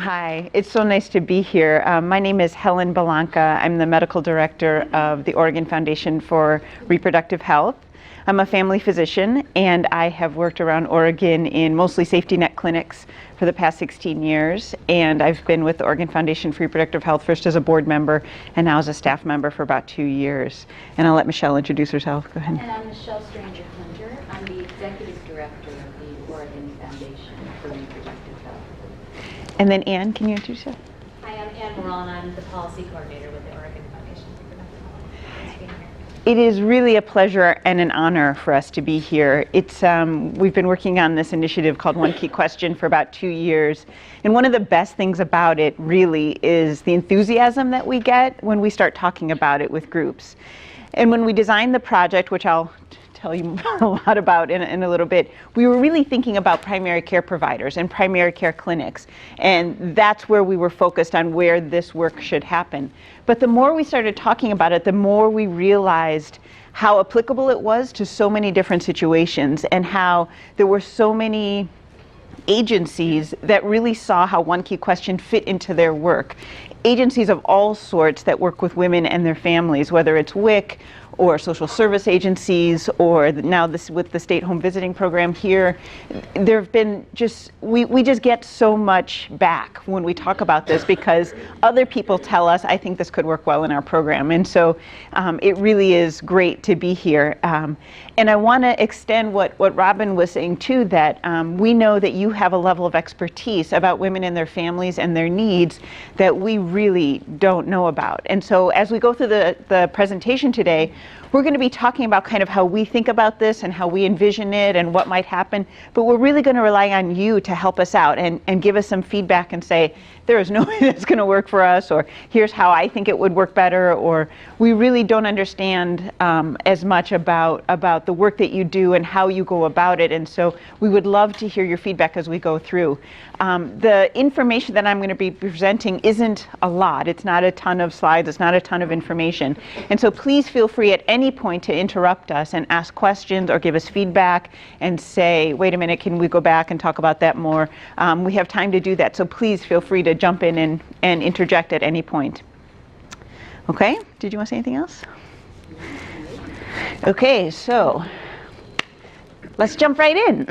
Hi, it's so nice to be here. My name is Helen Belanca. I'm the medical director of the Oregon Foundation for Reproductive Health. I'm a family physician, and I have worked around Oregon in mostly safety net clinics for the past 16 years. And I've been with the Oregon Foundation for Reproductive Health first as a board member and now as a staff member for about 2 years. And I'll let Michelle introduce herself. Go ahead. And I'm Michelle Stranger-Hunter. I'm the executive director of the Oregon Foundation for Reproductive Health. And then Anne, can you introduce yourself? Hi, I'm Anne Moran. I'm the policy coordinator with the Oregon Foundation for Reproductive Health. Thanks for being here. It is really a pleasure and an honor for us to be here. We've been working on this initiative called One Key Question for about 2 years. And one of the best things about it really is the enthusiasm that we get when we start talking about it with groups. And when we designed the project, which I'll tell you a lot about in a little bit, we were really thinking about primary care providers and primary care clinics. And that's where we were focused on where this work should happen. But the more we started talking about it, the more we realized how applicable it was to so many different situations and how there were so many agencies that really saw how One Key Question fit into their work. Agencies of all sorts that work with women and their families, whether it's WIC or social service agencies, or now this with the state home visiting program here. There have been we just get so much back when we talk about this because other people tell us, I think this could work well in our program. And so it really is great to be here. And I want to extend what Robin was saying too, that we know that you have a level of expertise about women and their families and their needs that we really don't know about. And so as we go through the presentation today, we're going to be talking about kind of how we think about this and how we envision it and what might happen, but we're really going to rely on you to help us out and give us some feedback and say, there is no way that's going to work for us, or here's how I think it would work better, or we really don't understand as much about the work that you do and how you go about it, and so we would love to hear your feedback as we go through. The information that I'm going to be presenting isn't a lot. It's not a ton of slides. It's not a ton of information. And so please feel free at any point to interrupt us and ask questions or give us feedback and say, wait a minute, can we go back and talk about that more? We have time to do that. So please feel free to jump in and interject at any point. Okay, did you want to say anything else? Okay, so let's jump right in.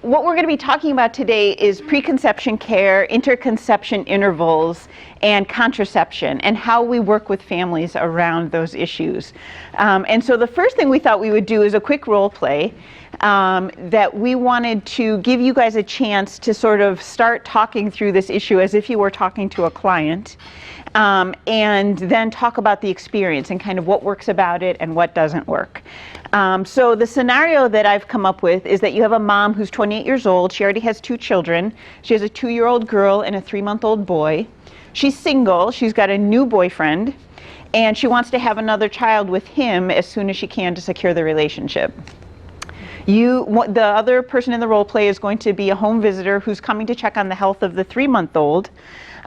What we're going to be talking about today is preconception care, interconception intervals, and contraception, and how we work with families around those issues. And so the first thing we thought we would do is a quick role play that we wanted to give you guys a chance to sort of start talking through this issue as if you were talking to a client. And then talk about the experience and kind of what works about it and what doesn't work. So the scenario that I've come up with is that you have a mom who's 28 years old. She already has 2 children. She has a 2-year-old girl and a 3-month-old boy. She's single. She's got a new boyfriend. And she wants to have another child with him as soon as she can to secure the relationship. The other person in the role play is going to be a home visitor who's coming to check on the health of the 3-month-old.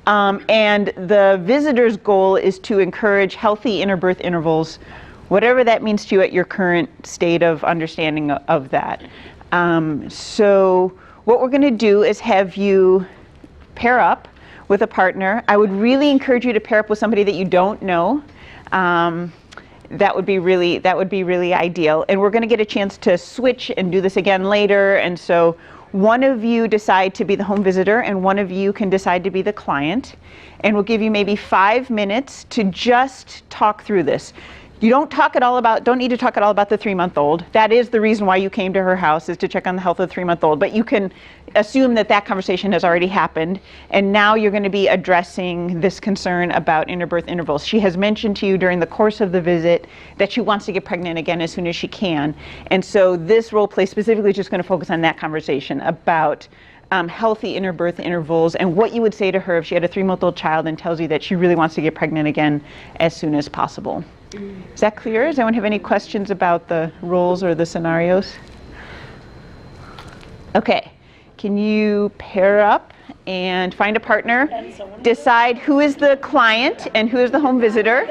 And the visitor's goal is to encourage healthy interbirth intervals, whatever that means to you at your current state of understanding of that. So what we're going to do is have you pair up with a partner. I would really encourage you to pair up with somebody that you don't know. That would be really ideal. And we're going to get a chance to switch and do this again later. And so one of you decide to be the home visitor and one of you can decide to be the client. And we'll give you maybe 5 minutes to just talk through this. You don't need to talk at all about the 3-month-old. That is the reason why you came to her house, is to check on the health of the 3-month-old. But you can assume that conversation has already happened. And now you're going to be addressing this concern about interbirth intervals. She has mentioned to you during the course of the visit that she wants to get pregnant again as soon as she can. And so this role play specifically is just going to focus on that conversation about healthy interbirth intervals and what you would say to her if she had a 3-month-old child and tells you that she really wants to get pregnant again as soon as possible. Is that clear? Does anyone have any questions about the roles or the scenarios? Okay, can you pair up and find a partner? Decide who is the client and who is the home visitor.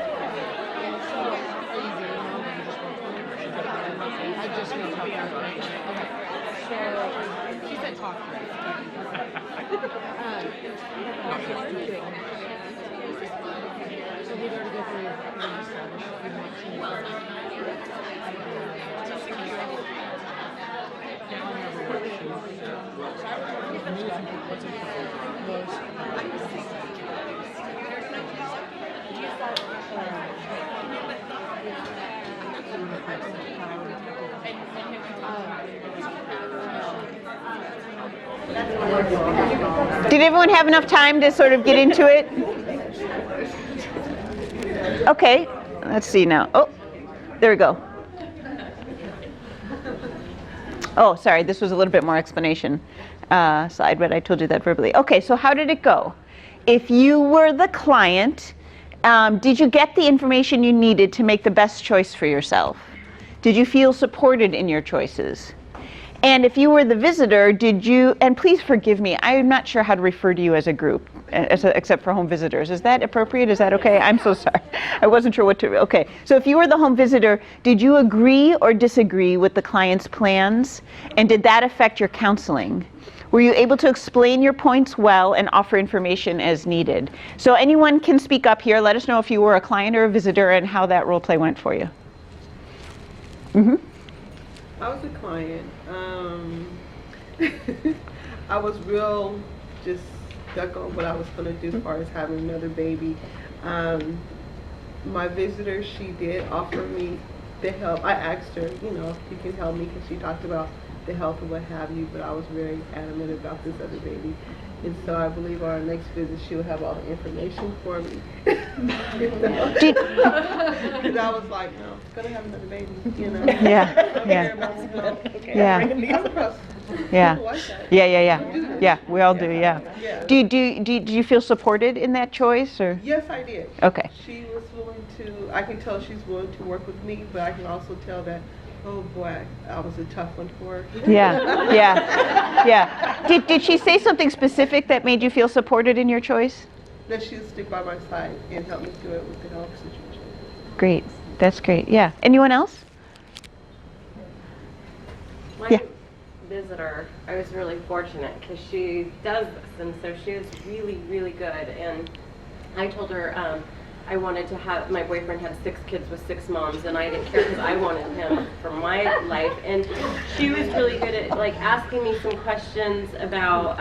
She said talk. So we've already go through Did everyone have enough time to sort of get into it? Okay, let's see now. Oh, there we go. Oh, sorry, this was a little bit more explanation slide, but I told you that verbally. Okay, so how did it go? If you were the client, did you get the information you needed to make the best choice for yourself? Did you feel supported in your choices? And if you were the visitor, did you, and please forgive me, I'm not sure how to refer to you as a group, except for home visitors. Is that appropriate? Is that okay? I'm so sorry. I wasn't sure what to, okay. So if you were the home visitor, did you agree or disagree with the client's plans? And did that affect your counseling? Were you able to explain your points well and offer information as needed? So anyone can speak up here. Let us know if you were a client or a visitor and how that role play went for you. Mm-hmm. I was a client. I was real just stuck on what I was going to do as far as having another baby. My visitor, she did offer me the help. I asked her, you know, if you can help me, because she talked about the health and what have you, but I was very adamant about this other baby. And so I believe our next visit she'll have all the information for me. Because I was like, no, I'm gonna have another baby, you know. Yeah, yeah. Yeah. Yeah. Yeah, we all do, yeah. Do you feel supported in that choice, or? Yes, I did. Okay. She was willing to, I can tell she's willing to work with me, but I can also tell that, oh boy, I was a tough one for her. Yeah, yeah. Did she say something specific that made you feel supported in your choice? That she'll stick by my side and help me through it with the health situation. Great, that's great, yeah. Anyone else? My visitor, I was really fortunate because she does this, and so she was really, really good. And I told her I wanted to have, my boyfriend had 6 kids with 6 moms, and I didn't care because I wanted him for my life. And she was really good at like asking me some questions about,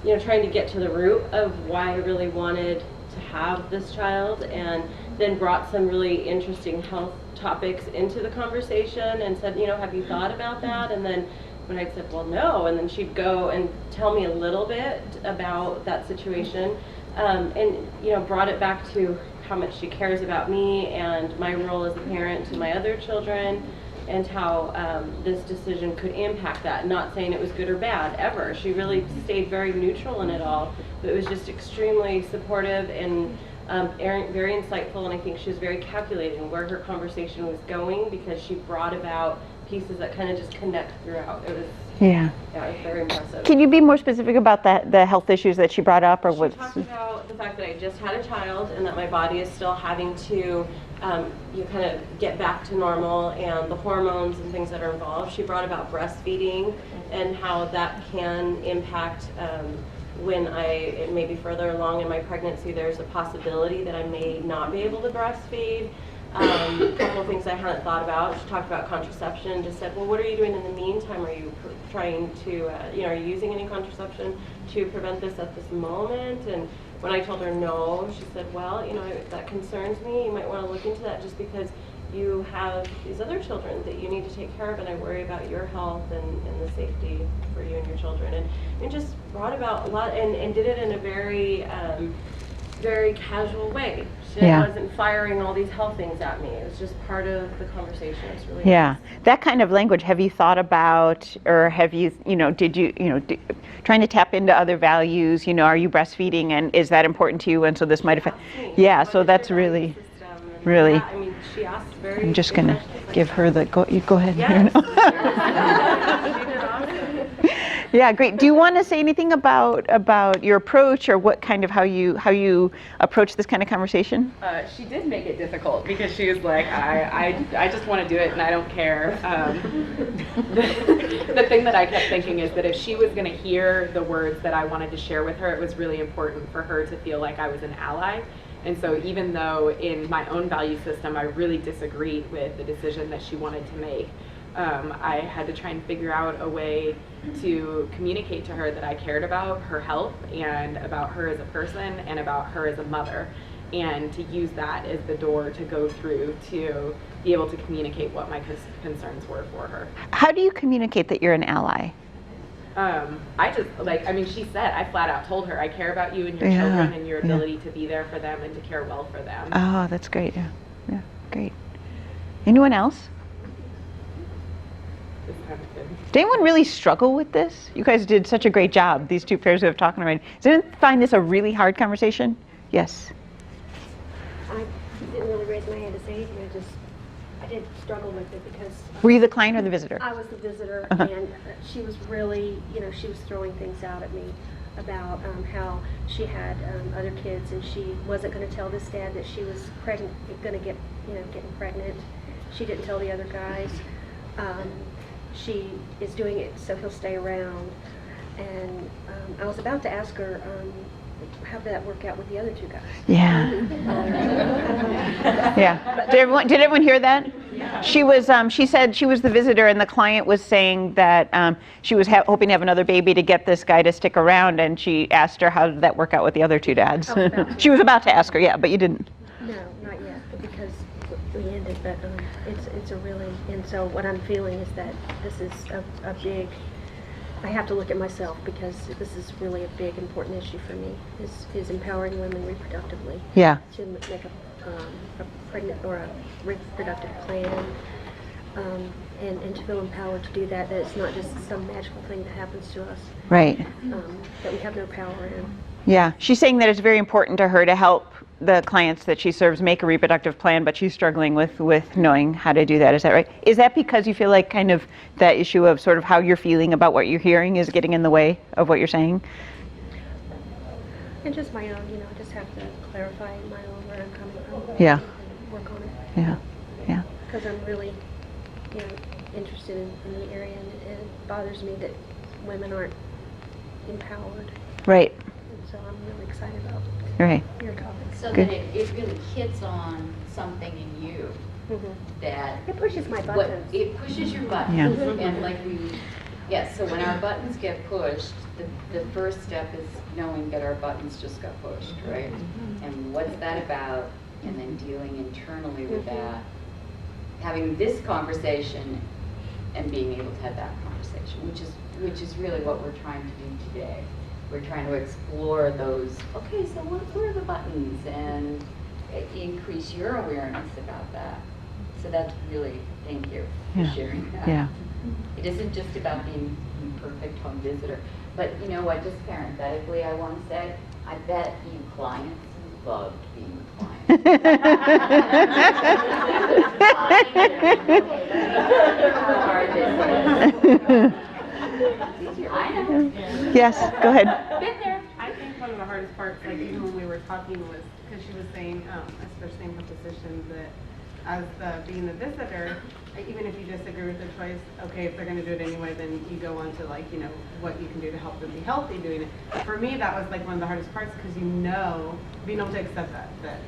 you know, trying to get to the root of why I really wanted to have this child, and then brought some really interesting health topics into the conversation and said, you know, have you thought about that? And then when I said, well, no, and then she'd go and tell me a little bit about that situation, and, you know, brought it back to how much she cares about me and my role as a parent to my other children, and how this decision could impact that. Not saying it was good or bad, ever. She really stayed very neutral in it all, but it was just extremely supportive and very insightful, and I think she was very calculated in where her conversation was going, because she brought about pieces that kind of just connect throughout. It was, yeah, it was very impressive. Can you be more specific about the health issues that she brought up, or what? She talked about the fact that I just had a child and that my body is still having to you kind of get back to normal, and the hormones and things that are involved. She brought about breastfeeding and how that can impact when it may be further along in my pregnancy, there's a possibility that I may not be able to breastfeed. A couple of things I hadn't thought about. She talked about contraception, just said, well, what are you doing in the meantime? Are you trying to, you know, are you using any contraception to prevent this at this moment? And when I told her no, she said, well, you know, that concerns me. You might want to look into that, just because you have these other children that you need to take care of, and I worry about your health and the safety for you and your children. And it just brought about a lot, and did it in a very very casual way. She wasn't firing all these health things at me. It was just part of the conversation. It was really nice. That kind of language, have you thought about, or have you, you know, did you, you know, trying to tap into other values, you know, are you breastfeeding, and is that important to you, and so this might affect, so that's really, really, I mean, she asked very I'm just going to give her the, go ahead. Yes. She did awesome. Yeah, great. Do you want to say anything about your approach, or what kind of how you approach this kind of conversation? She did make it difficult because she was like, I just want to do it and I don't care. The thing that I kept thinking is that if she was going to hear the words that I wanted to share with her, it was really important for her to feel like I was an ally. And so even though in my own value system I really disagreed with the decision that she wanted to make, I had to try and figure out a way to communicate to her that I cared about her health and about her as a person and about her as a mother, and to use that as the door to go through to be able to communicate what my concerns were for her. How do you communicate that you're an ally? She said, I flat out told her, I care about you and your children and your ability to be there for them and to care well for them. Oh, that's great. Yeah, great. Anyone else? It's kind of good. Did anyone really struggle with this? You guys did such a great job, these two pairs who have talked already. Does anyone find this a really hard conversation? Yes. I didn't really raise my hand to say anything. I did struggle with it because Were you the client or the visitor? I was the visitor, Uh-huh. and she was really, she was throwing things out at me about how she had other kids, and she wasn't going to tell this dad that she was pregnant, going to getting pregnant. She didn't tell the other guys. She is doing it so he'll stay around, and I was about to ask her. How did that work out with the other two guys? Yeah. Yeah. Did everyone hear that? Yeah. She was. She said she was the visitor, and the client was saying that she was hoping to have another baby to get this guy to stick around, and she asked her how did that work out with the other two dads. She was about to ask her, yeah, but you didn't. No, not yet, because we ended. But it's a really, and so what I'm feeling is that this is a big. I have to look at myself because this is really a big, important issue for me. Is empowering women reproductively. Yeah. To make a pregnant or a reproductive plan, and to feel empowered to do that. That it's not just some magical thing that happens to us. Right. That we have no power in. Yeah. She's saying that it's very important to her to help the clients that she serves make a reproductive plan, but she's struggling with knowing how to do that. Is that right? Is that because you feel like kind of that issue of sort of how you're feeling about what you're hearing is getting in the way of what you're saying? And just my own, I just have to clarify my own where I'm coming from. Yeah. And work on it. Yeah. Yeah. Because I'm really, interested in the area, and it bothers me that women aren't empowered. Right. And so I'm really excited about Right. your topic. So Good. that it really hits on something in you that. It pushes my what- buttons. It pushes your buttons. Yeah. And yes, so when our buttons get pushed, the first step is knowing that our buttons just got pushed, right? And what's that about? And then dealing internally with that. Having this conversation and being able to have that conversation, which is really what we're trying to do today. We're trying to explore those, okay, so what are the buttons, and increase your awareness about that. So that's really, thank you for Yeah. sharing that. Yeah. It isn't just about being a perfect home visitor. But you know what, just parenthetically, I want to say, I bet you clients loved being clients. I know. Yes. Go ahead. Been there. I think one of the hardest parts, like even when we were talking, was because she was saying, especially in her position, that as being the visitor, even if you disagree with the choice, okay, if they're going to do it anyway, then you go on to what you can do to help them be healthy doing it. For me, that was one of the hardest parts because being able to accept that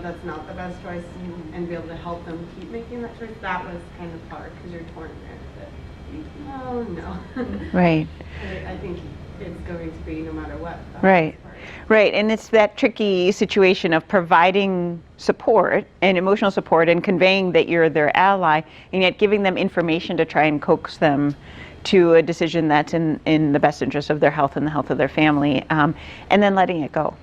that's not the best choice and be able to help them keep making that choice. That was kind of hard because you're torn there. Oh no. Right. I think it's going to be no matter what. Right. Right, and it's that tricky situation of providing support and emotional support and conveying that you're their ally, and yet giving them information to try and coax them to a decision that's in the best interest of their health and the health of their family, and then letting it go.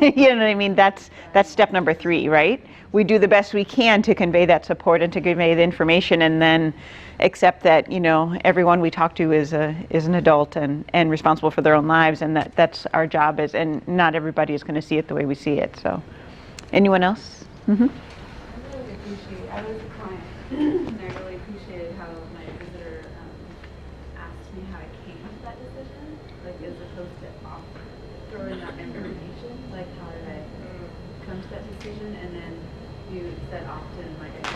You know what I mean? That's step number 3, right? We do the best we can to convey that support and to convey the information, and then accept that everyone we talk to is an adult and responsible for their own lives, and that's our job and not everybody is going to see it the way we see it. So, anyone else? Mm-hmm. I was a client, and I really appreciated how my visitor asked me how I came to that decision, like as opposed to throwing out information, like how did I come to that decision, and then you said often, like I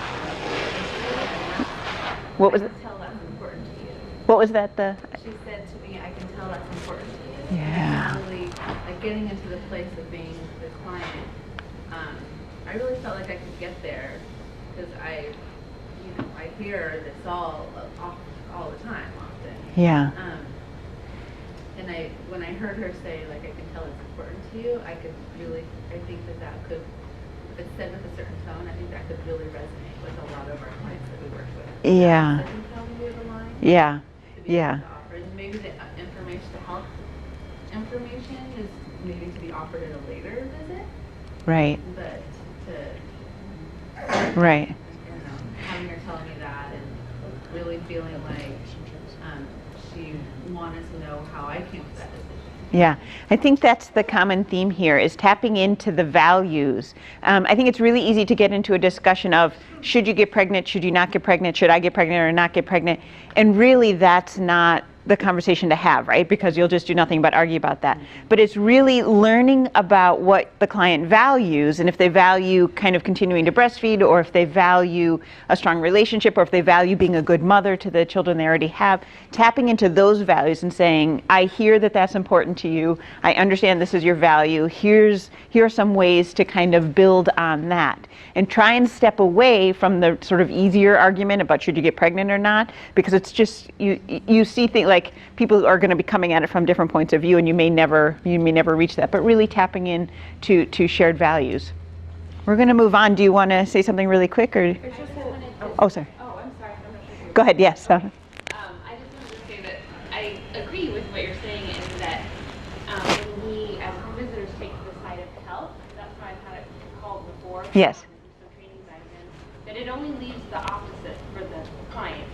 What was can tell that's important to you. what was that? The She said to me, I can tell that's important to you. Yeah. And it's really, like getting into the place of being the client, I really felt like I could get there because I hear this all the time, often. yeah. And when I heard her say, like, I can tell it's important to you, I think that could, if it's said with a certain tone, I think that could really resonate with a lot of our clients that we work with. Yeah. I can tell you the line. Yeah. To be Yeah. able to offer. And maybe the information, the health information is maybe to be offered at a later visit, Right. but Right. having her tell me that and really feeling like she wanted to know how I came to that decision. Yeah, I think that's the common theme here is tapping into the values. I think it's really easy to get into a discussion of should you get pregnant, should you not get pregnant, should I get pregnant or not get pregnant, and really that's not the conversation to have, right? Because you'll just do nothing but argue about that. But it's really learning about what the client values, and if they value kind of continuing to breastfeed, or if they value a strong relationship, or if they value being a good mother to the children they already have, tapping into those values and saying, I hear that that's important to you, I understand this is your value, here are some ways to kind of build on that. And try and step away from the sort of easier argument about should you get pregnant or not, because it's just, you see things like people are going to be coming at it from different points of view, and you may never reach that, but really tapping in to shared values. We're going to move on. Do you want to say something really quick, or? Oh, sorry. Oh, I'm sorry. I'm not sure. Go ahead. Yes. I just wanted to say that I agree with what you're saying in that when we as visitors take the side of health, that's why I've had it called before. Yes. Some trainings I've been, that it only leaves the opposite for the client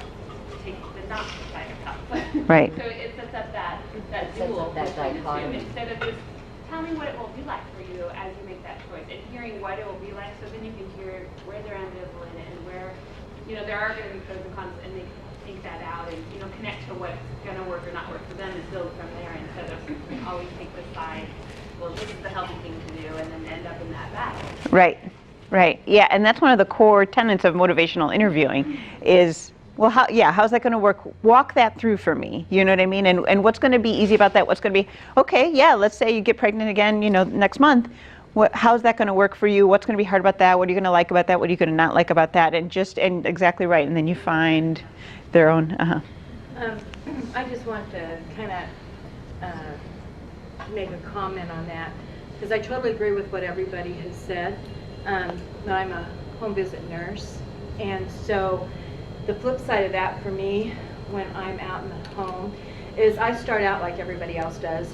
to take the not side of health. Right. So it sets up that Sets dual up that between the two, dichotomy. instead of just tell me what it will be like for you as you make that choice, and hearing what it will be like, so then you can hear where they're ambivalent and where, there are going to be pros and cons, and they can think that out and, connect to what's going to work or not work for them and build from there, instead of always take the side, well, this is the healthy thing to do, and then end up in that battle. Right. Right. Yeah, and that's one of the core tenets of motivational interviewing is, well, how's that going to work? Walk that through for me. You know what I mean? And what's going to be easy about that? What's going to be, okay, yeah, let's say you get pregnant again, next month. How's that going to work for you? What's going to be hard about that? What are you going to like about that? What are you going to not like about that? And exactly right. And then you find their own, I just want to kind of make a comment on that, because I totally agree with what everybody has said. I'm a home visit nurse, and so the flip side of that for me when I'm out in the home is I start out like everybody else does,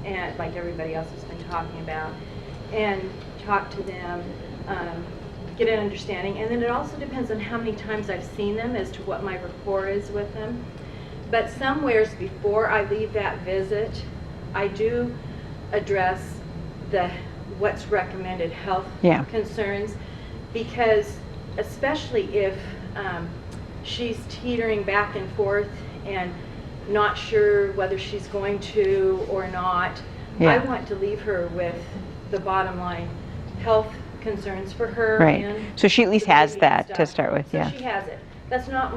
and like everybody else has been talking about, and talk to them, get an understanding, and then it also depends on how many times I've seen them as to what my rapport is with them. But somewheres before I leave that visit, I do address what's recommended health concerns, because especially if she's teetering back and forth and not sure whether she's going to or not, I want to leave her with the bottom line health concerns for her. right. And So she at least has baby and that to stuff. start with, So she has it. That's not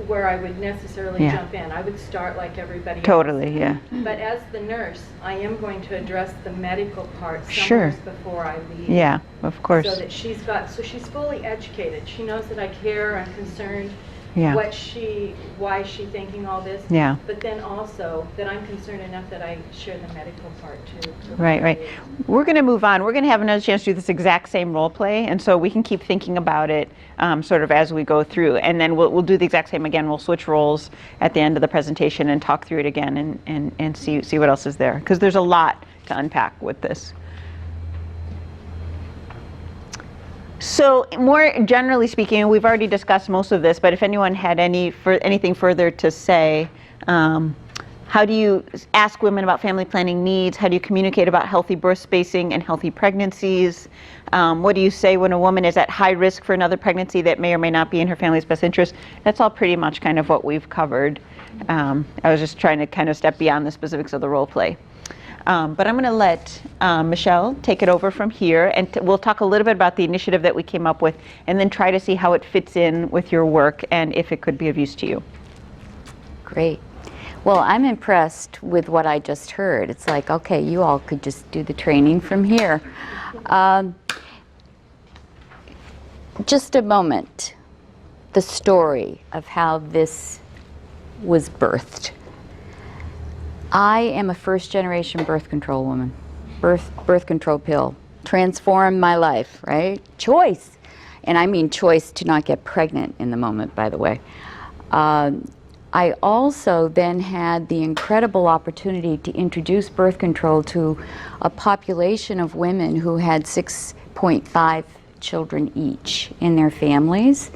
where I would necessarily jump in. I would start like everybody else. Totally, yeah. But as the nurse, I am going to address the medical part Sure. somewhere before I leave. Yeah, of course. So that she's fully educated. She knows that I care, I'm concerned, Yeah. why is she thinking all this? Yeah. But then also that I'm concerned enough that I share the medical part too. Right. We're going to move on. We're going to have another chance to do this exact same role play, and so we can keep thinking about it sort of as we go through, and then we'll do the exact same again. We'll switch roles at the end of the presentation and talk through it again and see what else is there, because there's a lot to unpack with this. So more generally speaking, we've already discussed most of this, but if anyone had anything further to say, How do you ask women about family planning needs? How do you communicate about healthy birth spacing and healthy pregnancies? What do you say when a woman is at high risk for another pregnancy that may or may not be in her family's best interest? That's all pretty much kind of what we've covered. I was just trying to kind of step beyond the specifics of the role play. But I'm going to let Michelle take it over from here, and we'll talk a little bit about the initiative that we came up with, and then try to see how it fits in with your work and if it could be of use to you. Great. Well, I'm impressed with what I just heard. It's like, okay, you all could just do the training from here. Just a moment. The story of how this was birthed. I am a first-generation birth control woman. Birth control pill. Transformed my life, right? Choice. And I mean choice to not get pregnant in the moment, by the way. I also then had the incredible opportunity to introduce birth control to a population of women who had 6.5 children each in their families,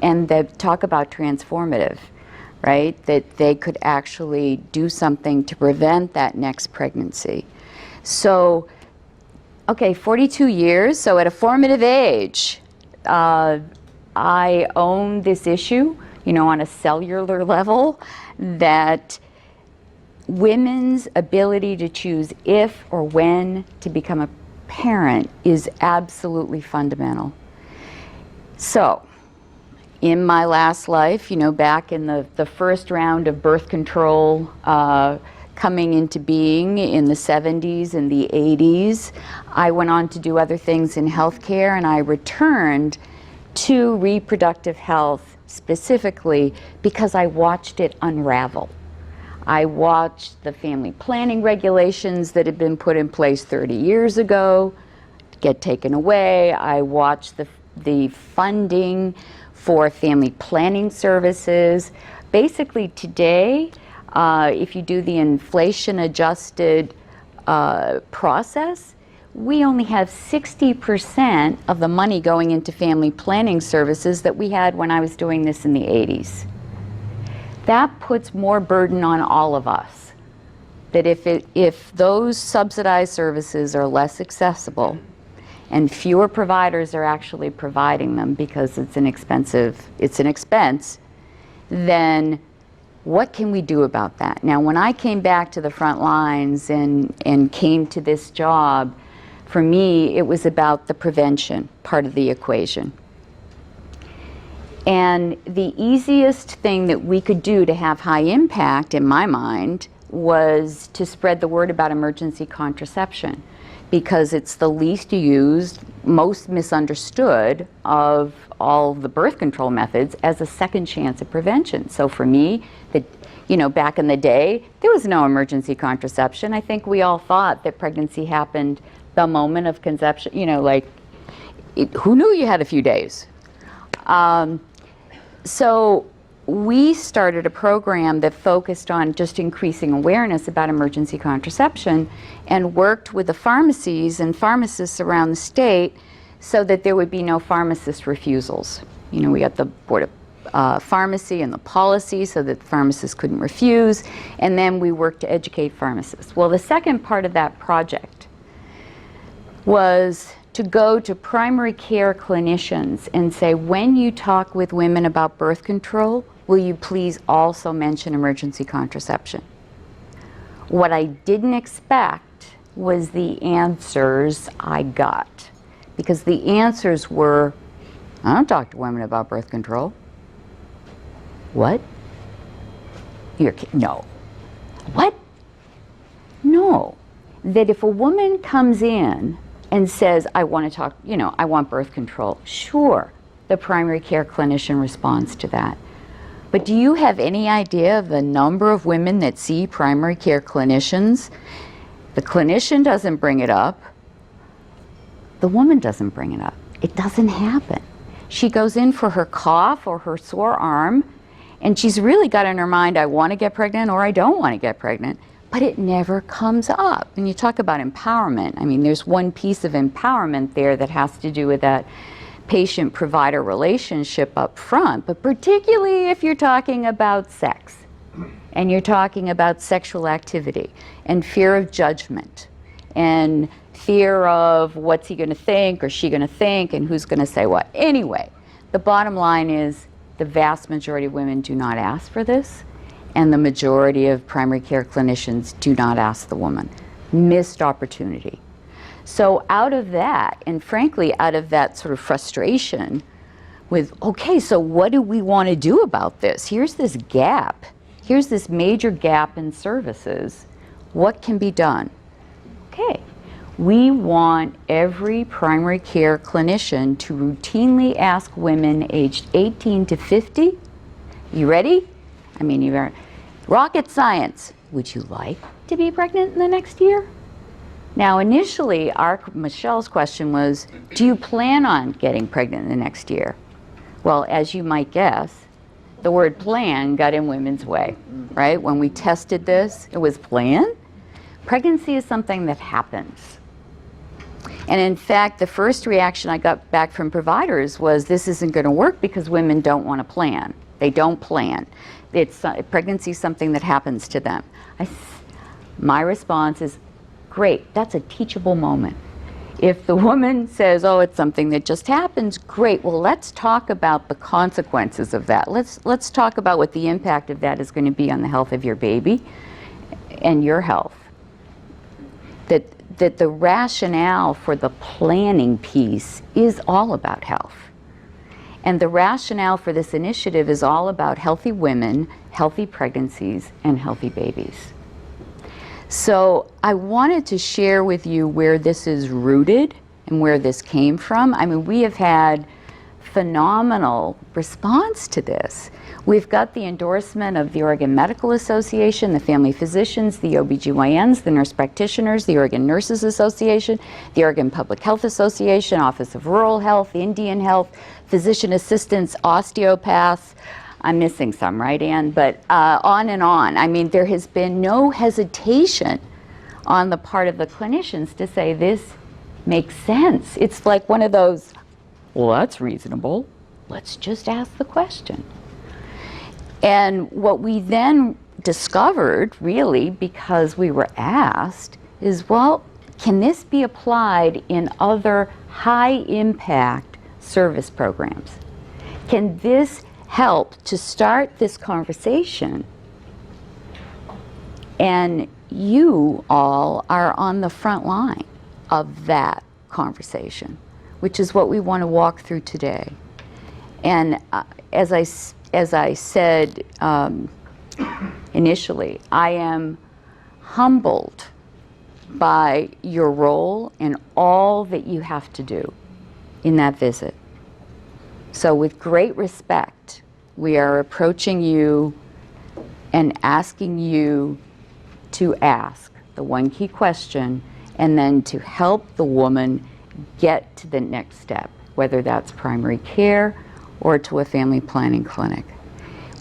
and that talk about transformative, right? That they could actually do something to prevent that next pregnancy. So, okay, 42 years, so at a formative age, I own this issue, you know, on a cellular level, that women's ability to choose if or when to become a parent is absolutely fundamental. So, in my last life, you know, back in the first round of birth control coming into being in the 70s and the 80s, I went on to do other things in healthcare, and I returned to reproductive health specifically because I watched it unravel. I watched the family planning regulations that had been put in place 30 years ago get taken away. I watched the funding for family planning services. Basically today, if you do the inflation-adjusted process, we only have 60% of the money going into family planning services that we had when I was doing this in the 80s. That puts more burden on all of us. That if those subsidized services are less accessible and fewer providers are actually providing them because it's an expense, then what can we do about that? Now, when I came back to the front lines and came to this job, for me, it was about the prevention part of the equation. And the easiest thing that we could do to have high impact, in my mind, was to spread the word about emergency contraception, because it's the least used, most misunderstood of all the birth control methods as a second chance at prevention. So for me, back in the day, there was no emergency contraception. I think we all thought that pregnancy happened the moment of conception, who knew you had a few days? So we started a program that focused on just increasing awareness about emergency contraception and worked with the pharmacies and pharmacists around the state so that there would be no pharmacist refusals. We got the Board of Pharmacy and the policy so that pharmacists couldn't refuse, and then we worked to educate pharmacists. Well, the second part of that project was to go to primary care clinicians and say, when you talk with women about birth control, will you please also mention emergency contraception? What I didn't expect was the answers I got, because the answers were, I don't talk to women about birth control. What? No. What? No. That if a woman comes in and says, I want to talk, I want birth control, sure, the primary care clinician responds to that. But do you have any idea of the number of women that see primary care clinicians? The clinician doesn't bring it up. The woman doesn't bring it up. It doesn't happen. She goes in for her cough or her sore arm, and she's really got in her mind, I want to get pregnant or I don't want to get pregnant. But it never comes up. And you talk about empowerment. I mean, there's one piece of empowerment there that has to do with that patient-provider relationship up front, but particularly if you're talking about sex, and you're talking about sexual activity and fear of judgment and fear of what's he going to think or she going to think and who's going to say what. Anyway, the bottom line is the vast majority of women do not ask for this, and the majority of primary care clinicians do not ask the woman. Missed opportunity. So out of that, and frankly out of that sort of frustration with, okay, so what do we want to do about this? Here's this gap. Here's this major gap in services. What can be done? Okay, we want every primary care clinician to routinely ask women aged 18 to 50, you ready? I mean, you're rocket science. Would you like to be pregnant in the next year? Now, initially, Michelle's question was, do you plan on getting pregnant in the next year? Well, as you might guess, the word plan got in women's way, right? When we tested this, it was plan. Pregnancy is something that happens. And in fact, the first reaction I got back from providers was, this isn't going to work because women don't want to plan. They don't plan. Pregnancy is something that happens to them. My response is, great, that's a teachable moment. If the woman says, oh, it's something that just happens, great. Well, let's talk about the consequences of that. Let's talk about what the impact of that is going to be on the health of your baby and your health. That the rationale for the planning piece is all about health. And the rationale for this initiative is all about healthy women, healthy pregnancies, and healthy babies. So I wanted to share with you where this is rooted and where this came from. I mean, we have had phenomenal response to this. We've got the endorsement of the Oregon Medical Association, the family physicians, the OBGYNs, the nurse practitioners, the Oregon Nurses Association, the Oregon Public Health Association, Office of Rural Health, Indian Health, physician assistants, osteopaths. I'm missing some, right, Ann? But on and on. I mean, there has been no hesitation on the part of the clinicians to say this makes sense. It's like one of those, well, that's reasonable. Let's just ask the question. And what we then discovered, really, because we were asked, is, well, can this be applied in other high-impact service programs? Can this help to start this conversation? And you all are on the front line of that conversation, which is what we want to walk through today. And as I said initially, I am humbled by your role and all that you have to do in that visit. So with great respect, we are approaching you and asking you to ask the one key question and then to help the woman get to the next step, whether that's primary care or to a family planning clinic.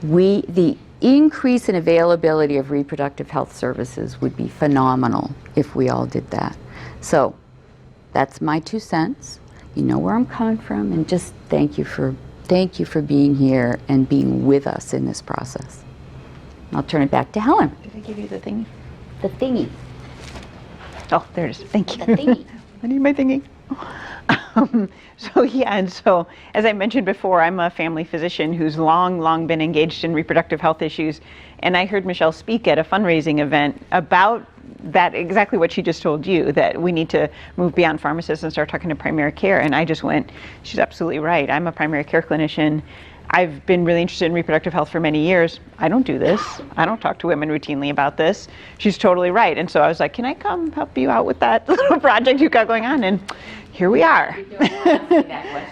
The increase in availability of reproductive health services would be phenomenal if we all did that. So that's my 2 cents. You know where I'm coming from, and just thank you for being here and being with us in this process. I'll turn it back to Helen. Did I give you the thingy? The thingy. Oh, there it is. Thank you. The thingy. I need my thingy. So as I mentioned before, I'm a family physician who's long been engaged in reproductive health issues, and I heard Michelle speak at a fundraising event about that, exactly what she just told you, that we need to move beyond pharmacists and start talking to primary care. And I just went, she's absolutely right. I'm a primary care clinician. I've been really interested in reproductive health for many years. I don't do this. I don't talk to women routinely about this. She's totally right. And so I was like, can I come help you out with that little project you've got going on? And here we are.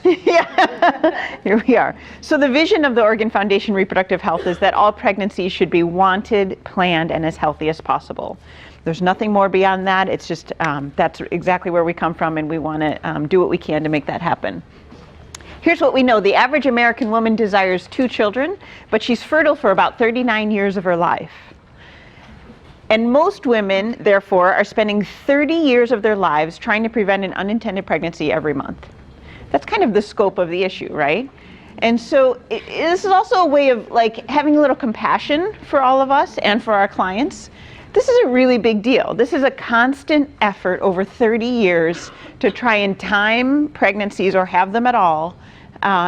Yeah. Here we are. So the vision of the Oregon Foundation Reproductive Health is that all pregnancies should be wanted, planned, and as healthy as possible. There's nothing more beyond that. It's just that's exactly where we come from, and we want to do what we can to make that happen. Here's what we know. The average American woman desires 2 children, but she's fertile for about 39 years of her life. And most women, therefore, are spending 30 years of their lives trying to prevent an unintended pregnancy every month. That's kind of the scope of the issue, right? And so this is also a way of like having a little compassion for all of us and for our clients. This is a really big deal. This is a constant effort over 30 years to try and time pregnancies or have them at all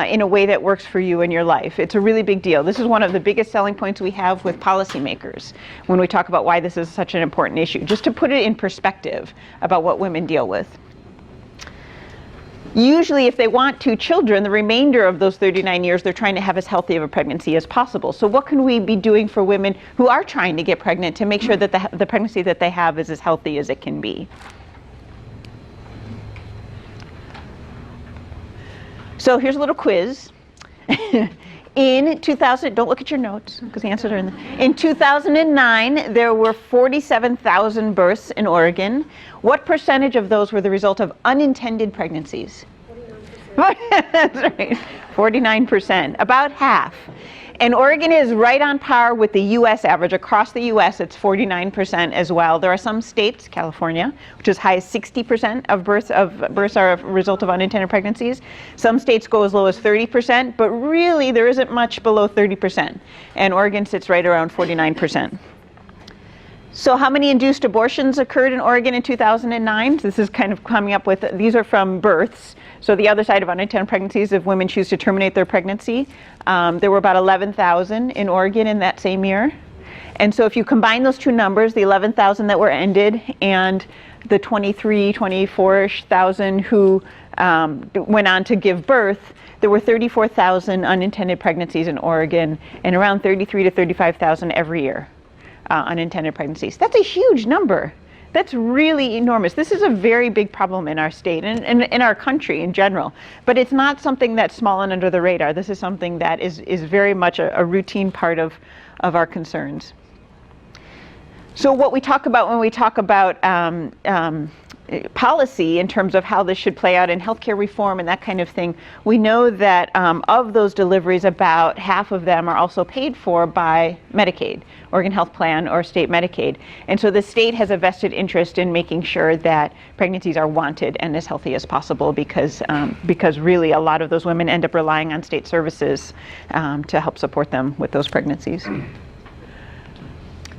in a way that works for you and your life. It's a really big deal. This is one of the biggest selling points we have with policymakers when we talk about why this is such an important issue, just to put it in perspective about what women deal with. Usually, if they want 2 children, the remainder of those 39 years, they're trying to have as healthy of a pregnancy as possible. So what can we be doing for women who are trying to get pregnant to make sure that the pregnancy that they have is as healthy as it can be? So here's a little quiz. In 2000, don't look at your notes because the answers are in there. In 2009, there were 47,000 births in Oregon. What percentage of those were the result of unintended pregnancies? 49%. That's right, 49%, about half. And Oregon is right on par with the U.S. average. Across the U.S., it's 49% as well. There are some states, California, which is high as 60% of births are a result of unintended pregnancies. Some states go as low as 30%, but really there isn't much below 30%. And Oregon sits right around 49%. So how many induced abortions occurred in Oregon in 2009? This is kind of coming up with, these are from births. So the other side of unintended pregnancies, if women choose to terminate their pregnancy, there were about 11,000 in Oregon in that same year. And so if you combine those two numbers, the 11,000 that were ended and the 24-ish thousand who went on to give birth, there were 34,000 unintended pregnancies in Oregon and around 33 to 35,000 every year. Unintended pregnancies. That's a huge number. That's really enormous. This is a very big problem in our state and in our country in general. But it's not something that's small and under the radar. This is something that is very much a routine part of our concerns. So what we talk about when we talk about policy in terms of how this should play out in healthcare reform and that kind of thing, we know that of those deliveries, about half of them are also paid for by Medicaid, Oregon Health Plan, or state Medicaid. And so the state has a vested interest in making sure that pregnancies are wanted and as healthy as possible because really a lot of those women end up relying on state services to help support them with those pregnancies.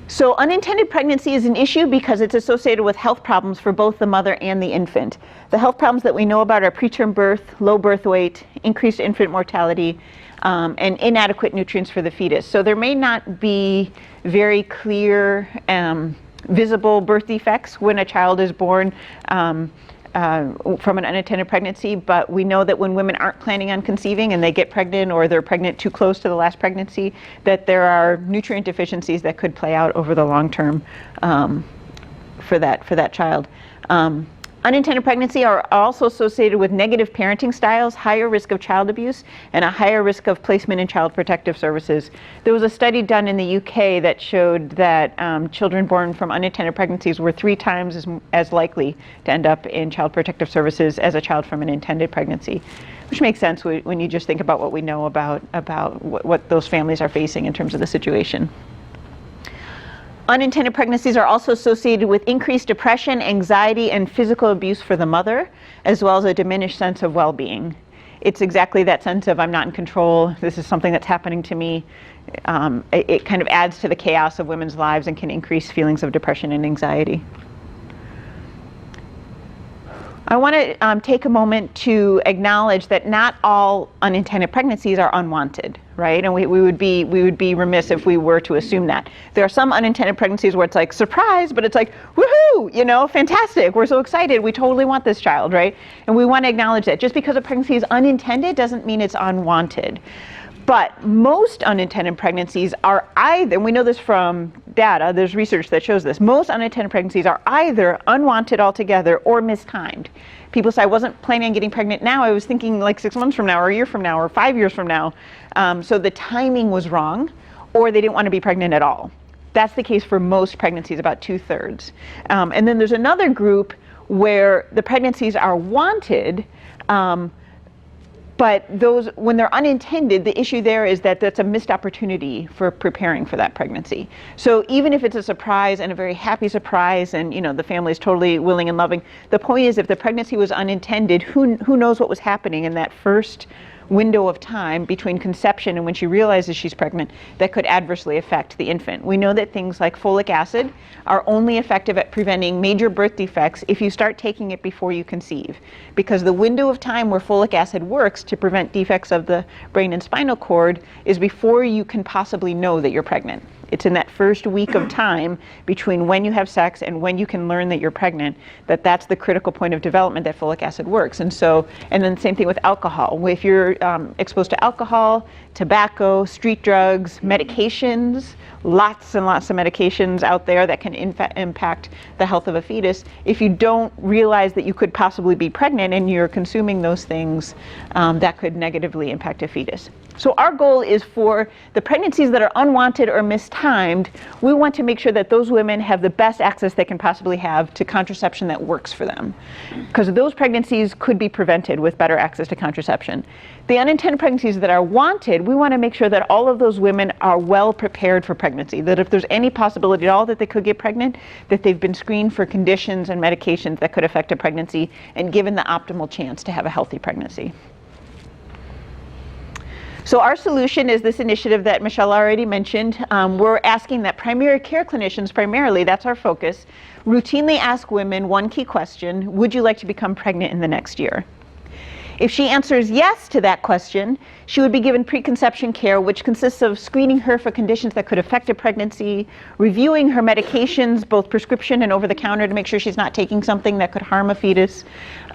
So unintended pregnancy is an issue because it's associated with health problems for both the mother and the infant. The health problems that we know about are preterm birth, low birth weight, increased infant mortality, and inadequate nutrients for the fetus. So there may not be very clear, visible birth defects when a child is born from an unintended pregnancy, but we know that when women aren't planning on conceiving and they get pregnant or they're pregnant too close to the last pregnancy, that there are nutrient deficiencies that could play out over the long term for that child. Unintended pregnancy are also associated with negative parenting styles, higher risk of child abuse, and a higher risk of placement in child protective services. There was a study done in the UK that showed that children born from unintended pregnancies were 3 times as likely to end up in child protective services as a child from an intended pregnancy, which makes sense when you just think about what we know about what those families are facing in terms of the situation. Unintended pregnancies are also associated with increased depression, anxiety, and physical abuse for the mother, as well as a diminished sense of well-being. It's exactly that sense of I'm not in control, this is something that's happening to me. It kind of adds to the chaos of women's lives and can increase feelings of depression and anxiety. I want to take a moment to acknowledge that not all unintended pregnancies are unwanted, right? And we would be remiss if we were to assume that. There are some unintended pregnancies where it's like, surprise, but it's like, woohoo, you know, fantastic, we're so excited, we totally want this child, right? And we want to acknowledge that. Just because a pregnancy is unintended doesn't mean it's unwanted. But most unintended pregnancies are either, and we know this from data, there's research that shows this, most unintended pregnancies are either unwanted altogether or mistimed. People say, I wasn't planning on getting pregnant now, I was thinking like 6 months from now, or a year from now, or 5 years from now. So the timing was wrong, or they didn't want to be pregnant at all. That's the case for most pregnancies, about 2/3. And then there's another group where the pregnancies are wanted, but those, when they're unintended, the issue there is that that's a missed opportunity for preparing for that pregnancy. So even if it's a surprise and a very happy surprise and, you know, the family is totally willing and loving, the point is if the pregnancy was unintended, who knows what was happening in that first window of time between conception and when she realizes she's pregnant that could adversely affect the infant. We know that things like folic acid are only effective at preventing major birth defects if you start taking it before you conceive, because the window of time where folic acid works to prevent defects of the brain and spinal cord is before you can possibly know that you're pregnant. It's in that first week of time between when you have sex and when you can learn that you're pregnant that's the critical point of development that folic acid works. And then same thing with alcohol. If you're exposed to alcohol, tobacco, street drugs, medications, lots and lots of medications out there that can impact the health of a fetus. If you don't realize that you could possibly be pregnant and you're consuming those things, that could negatively impact a fetus. So our goal is for the pregnancies that are unwanted or mistimed, we want to make sure that those women have the best access they can possibly have to contraception that works for them. Because those pregnancies could be prevented with better access to contraception. The unintended pregnancies that are wanted, we want to make sure that all of those women are well prepared for pregnancy, that if there's any possibility at all that they could get pregnant, that they've been screened for conditions and medications that could affect a pregnancy and given the optimal chance to have a healthy pregnancy. So our solution is this initiative that Michelle already mentioned. We're asking that primary care clinicians, primarily, that's our focus, routinely ask women one key question: would you like to become pregnant in the next year? If she answers yes to that question, she would be given preconception care, which consists of screening her for conditions that could affect a pregnancy, reviewing her medications, both prescription and over-the-counter, to make sure she's not taking something that could harm a fetus,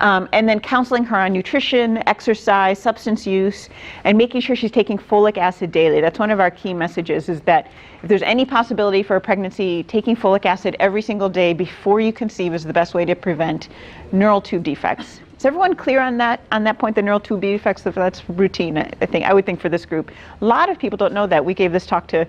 and then counseling her on nutrition, exercise, substance use, and making sure she's taking folic acid daily. That's one of our key messages, is that if there's any possibility for a pregnancy, taking folic acid every single day before you conceive is the best way to prevent neural tube defects. Is everyone clear on that point, the neural tube defects? That's routine, I would think, for this group. A lot of people don't know that. We give this talk a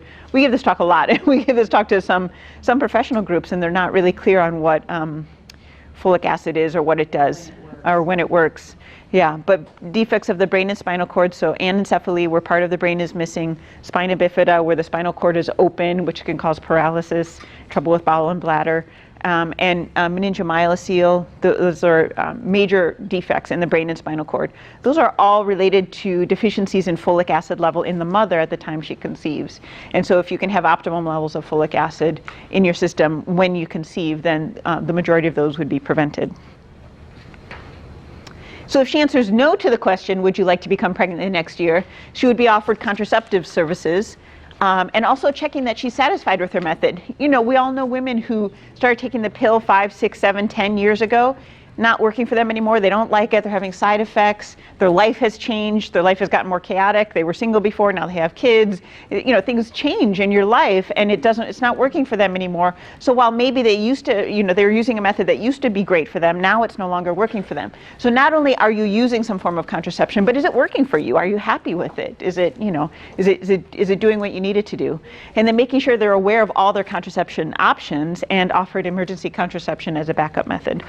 lot. We give this talk to some professional groups, and they're not really clear on what folic acid is or what it does or when it works. Yeah, but defects of the brain and spinal cord, so anencephaly, where part of the brain is missing, spina bifida, where the spinal cord is open, which can cause paralysis, trouble with bowel and bladder, and meningomyelocele. Those are major defects in the brain and spinal cord. Those are all related to deficiencies in folic acid level in the mother at the time she conceives. And so if you can have optimum levels of folic acid in your system when you conceive, then the majority of those would be prevented. So if she answers no to the question, would you like to become pregnant in the next year, she would be offered contraceptive services, and also checking that she's satisfied with her method. You know, we all know women who started taking the pill 5, 6, 7, 10 years ago, not working for them anymore. They don't like it. They're having side effects. Their life has changed. Their life has gotten more chaotic. They were single before, now they have kids. You know, things change in your life, and it's not working for them anymore. So while maybe they used to, they were using a method that used to be great for them, now it's no longer working for them. So not only are you using some form of contraception, but is it working for you? Are you happy with it? Is it doing what you need it to do? And then making sure they're aware of all their contraception options and offered emergency contraception as a backup method.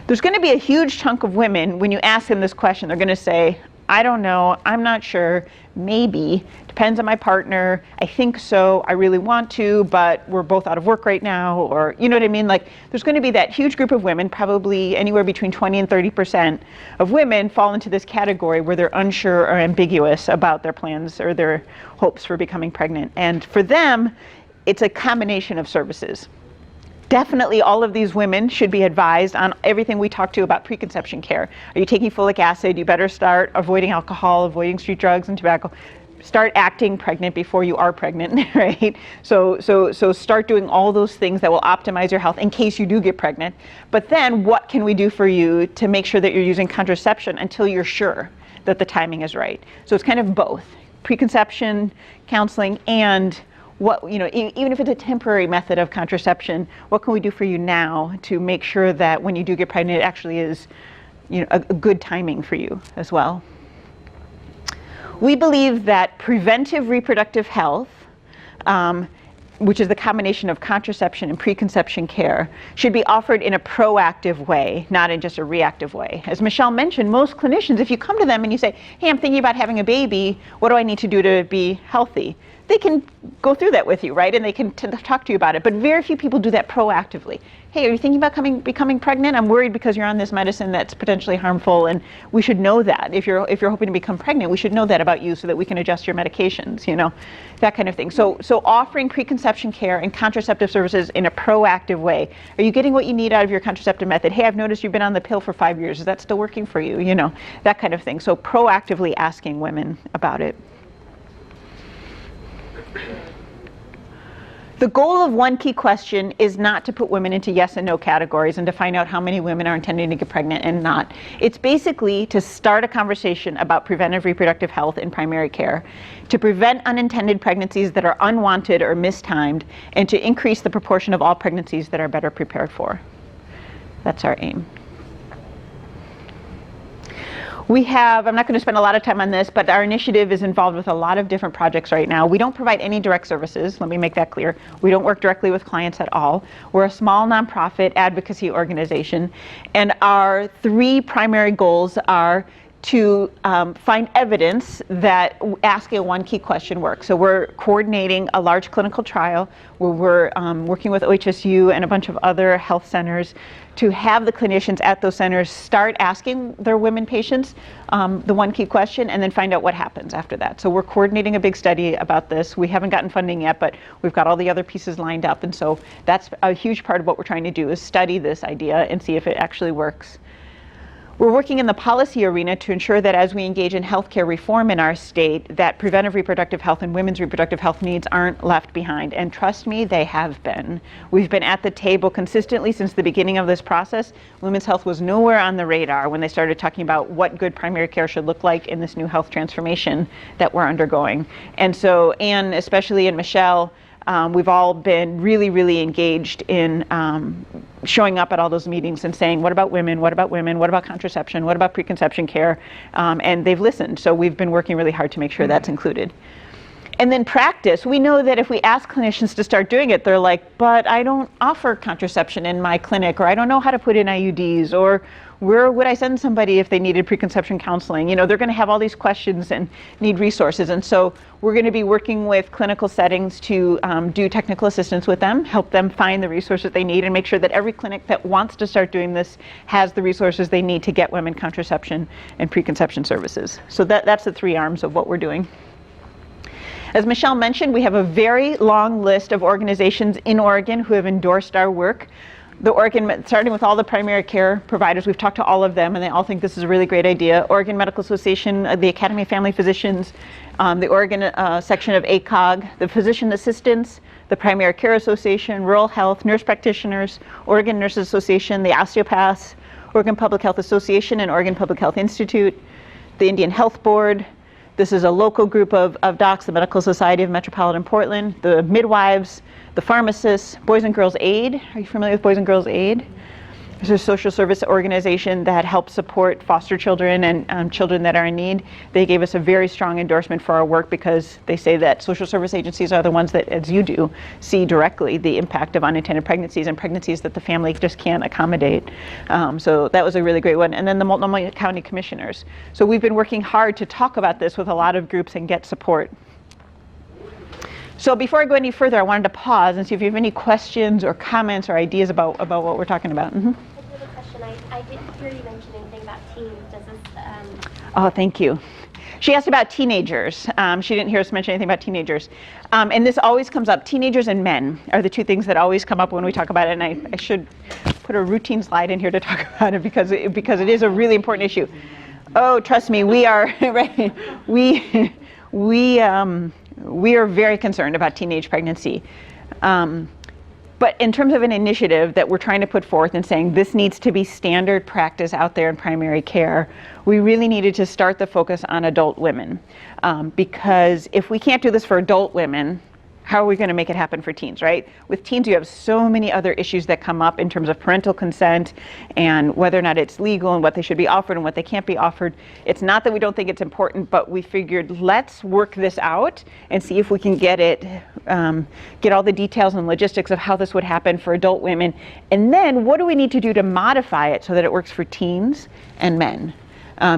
There's going to be a huge chunk of women, when you ask them this question, they're going to say, I don't know, I'm not sure, maybe, depends on my partner, I think so, I really want to, but we're both out of work right now, or you know what I mean? Like, there's going to be that huge group of women, probably anywhere between 20 and 30% of women fall into this category where they're unsure or ambiguous about their plans or their hopes for becoming pregnant. And for them, it's a combination of services. Definitely all of these women should be advised on everything we talked to about preconception care. Are you taking folic acid? You better start avoiding alcohol, avoiding street drugs and tobacco. Start acting pregnant before you are pregnant, right? So start doing all those things that will optimize your health in case you do get pregnant. But then what can we do for you to make sure that you're using contraception until you're sure that the timing is right? So it's kind of both, preconception, counseling, and even if it's a temporary method of contraception, what can we do for you now to make sure that when you do get pregnant, it actually is, a good timing for you as well. We believe that preventive reproductive health, which is the combination of contraception and preconception care, should be offered in a proactive way, not in just a reactive way. As Michelle mentioned, most clinicians, if you come to them and you say, hey, I'm thinking about having a baby, what do I need to do to be healthy? they can go through that with you, right? And they can talk to you about it. But very few people do that proactively. Hey, are you thinking about becoming pregnant? I'm worried because you're on this medicine that's potentially harmful, and we should know that. If you're hoping to become pregnant, we should know that about you so that we can adjust your medications, that kind of thing. So offering preconception care and contraceptive services in a proactive way. Are you getting what you need out of your contraceptive method? Hey, I've noticed you've been on the pill for 5 years. Is that still working for you? That kind of thing. So proactively asking women about it. The goal of One Key Question is not to put women into yes and no categories and to find out how many women are intending to get pregnant and not. It's basically to start a conversation about preventive reproductive health in primary care, to prevent unintended pregnancies that are unwanted or mistimed, and to increase the proportion of all pregnancies that are better prepared for. That's our aim. I'm not going to spend a lot of time on this, but our initiative is involved with a lot of different projects right now. We don't provide any direct services, let me make that clear. We don't work directly with clients at all. We're a small nonprofit advocacy organization, and our 3 primary goals are to find evidence that asking a One Key Question works. So we're coordinating a large clinical trial where we're working with OHSU and a bunch of other health centers to have the clinicians at those centers start asking their women patients the One Key Question and then find out what happens after that. So we're coordinating a big study about this. We haven't gotten funding yet, but we've got all the other pieces lined up. And so that's a huge part of what we're trying to do is study this idea and see if it actually works. We're working in the policy arena to ensure that as we engage in healthcare reform in our state, that preventive reproductive health and women's reproductive health needs aren't left behind. And trust me, they have been. We've been at the table consistently since the beginning of this process. Women's health was nowhere on the radar when they started talking about what good primary care should look like in this new health transformation that we're undergoing. And so Anne, especially, and Michelle, we've all been really, really engaged in showing up at all those meetings and saying, what about women? What about women? What about contraception? What about preconception care? And they've listened. So we've been working really hard to make sure that's included. And then practice. We know that if we ask clinicians to start doing it, they're like, but I don't offer contraception in my clinic, or I don't know how to put in IUDs, or where would I send somebody if they needed preconception counseling? They're going to have all these questions and need resources. And so we're going to be working with clinical settings to do technical assistance with them, help them find the resources they need, and make sure that every clinic that wants to start doing this has the resources they need to get women contraception and preconception services. So that's the 3 arms of what we're doing. As Michelle mentioned, we have a very long list of organizations in Oregon who have endorsed our work. The Oregon, starting with all the primary care providers, we've talked to all of them and they all think this is a really great idea. Oregon Medical Association, the Academy of Family Physicians, the Oregon section of ACOG, the Physician Assistants, the Primary Care Association, Rural Health, Nurse Practitioners, Oregon Nurses Association, the Osteopaths, Oregon Public Health Association and Oregon Public Health Institute, the Indian Health Board. This is a local group of docs, the Medical Society of Metropolitan Portland, the midwives, the pharmacists, Boys and Girls Aid. Are you familiar with Boys and Girls Aid? It's a social service organization that helps support foster children and children that are in need. They gave us a very strong endorsement for our work because they say that social service agencies are the ones that, as you do, see directly the impact of unintended pregnancies and pregnancies that the family just can't accommodate. So that was a really great one. And then the Multnomah County Commissioners. So we've been working hard to talk about this with a lot of groups and get support. So before I go any further, I wanted to pause and see if you have any questions or comments or ideas about what we're talking about. Mm-hmm. I have a question. I didn't hear you mention anything about teens. Does this? Oh, thank you. She asked about teenagers. She didn't hear us mention anything about teenagers. And this always comes up. Teenagers and men are the 2 things that always come up when we talk about it. And I should put a routine slide in here to talk about it because it is a really important issue. Oh, trust me, we are right. We are very concerned about teenage pregnancy. But in terms of an initiative that we're trying to put forth and saying this needs to be standard practice out there in primary care, we really needed to start the focus on adult women. Because if we can't do this for adult women, how are we going to make it happen for teens, right? With teens, you have so many other issues that come up in terms of parental consent and whether or not it's legal and what they should be offered and what they can't be offered. It's not that we don't think it's important, but we figured let's work this out and see if we can get all the details and logistics of how this would happen for adult women. And then what do we need to do to modify it so that it works for teens and men?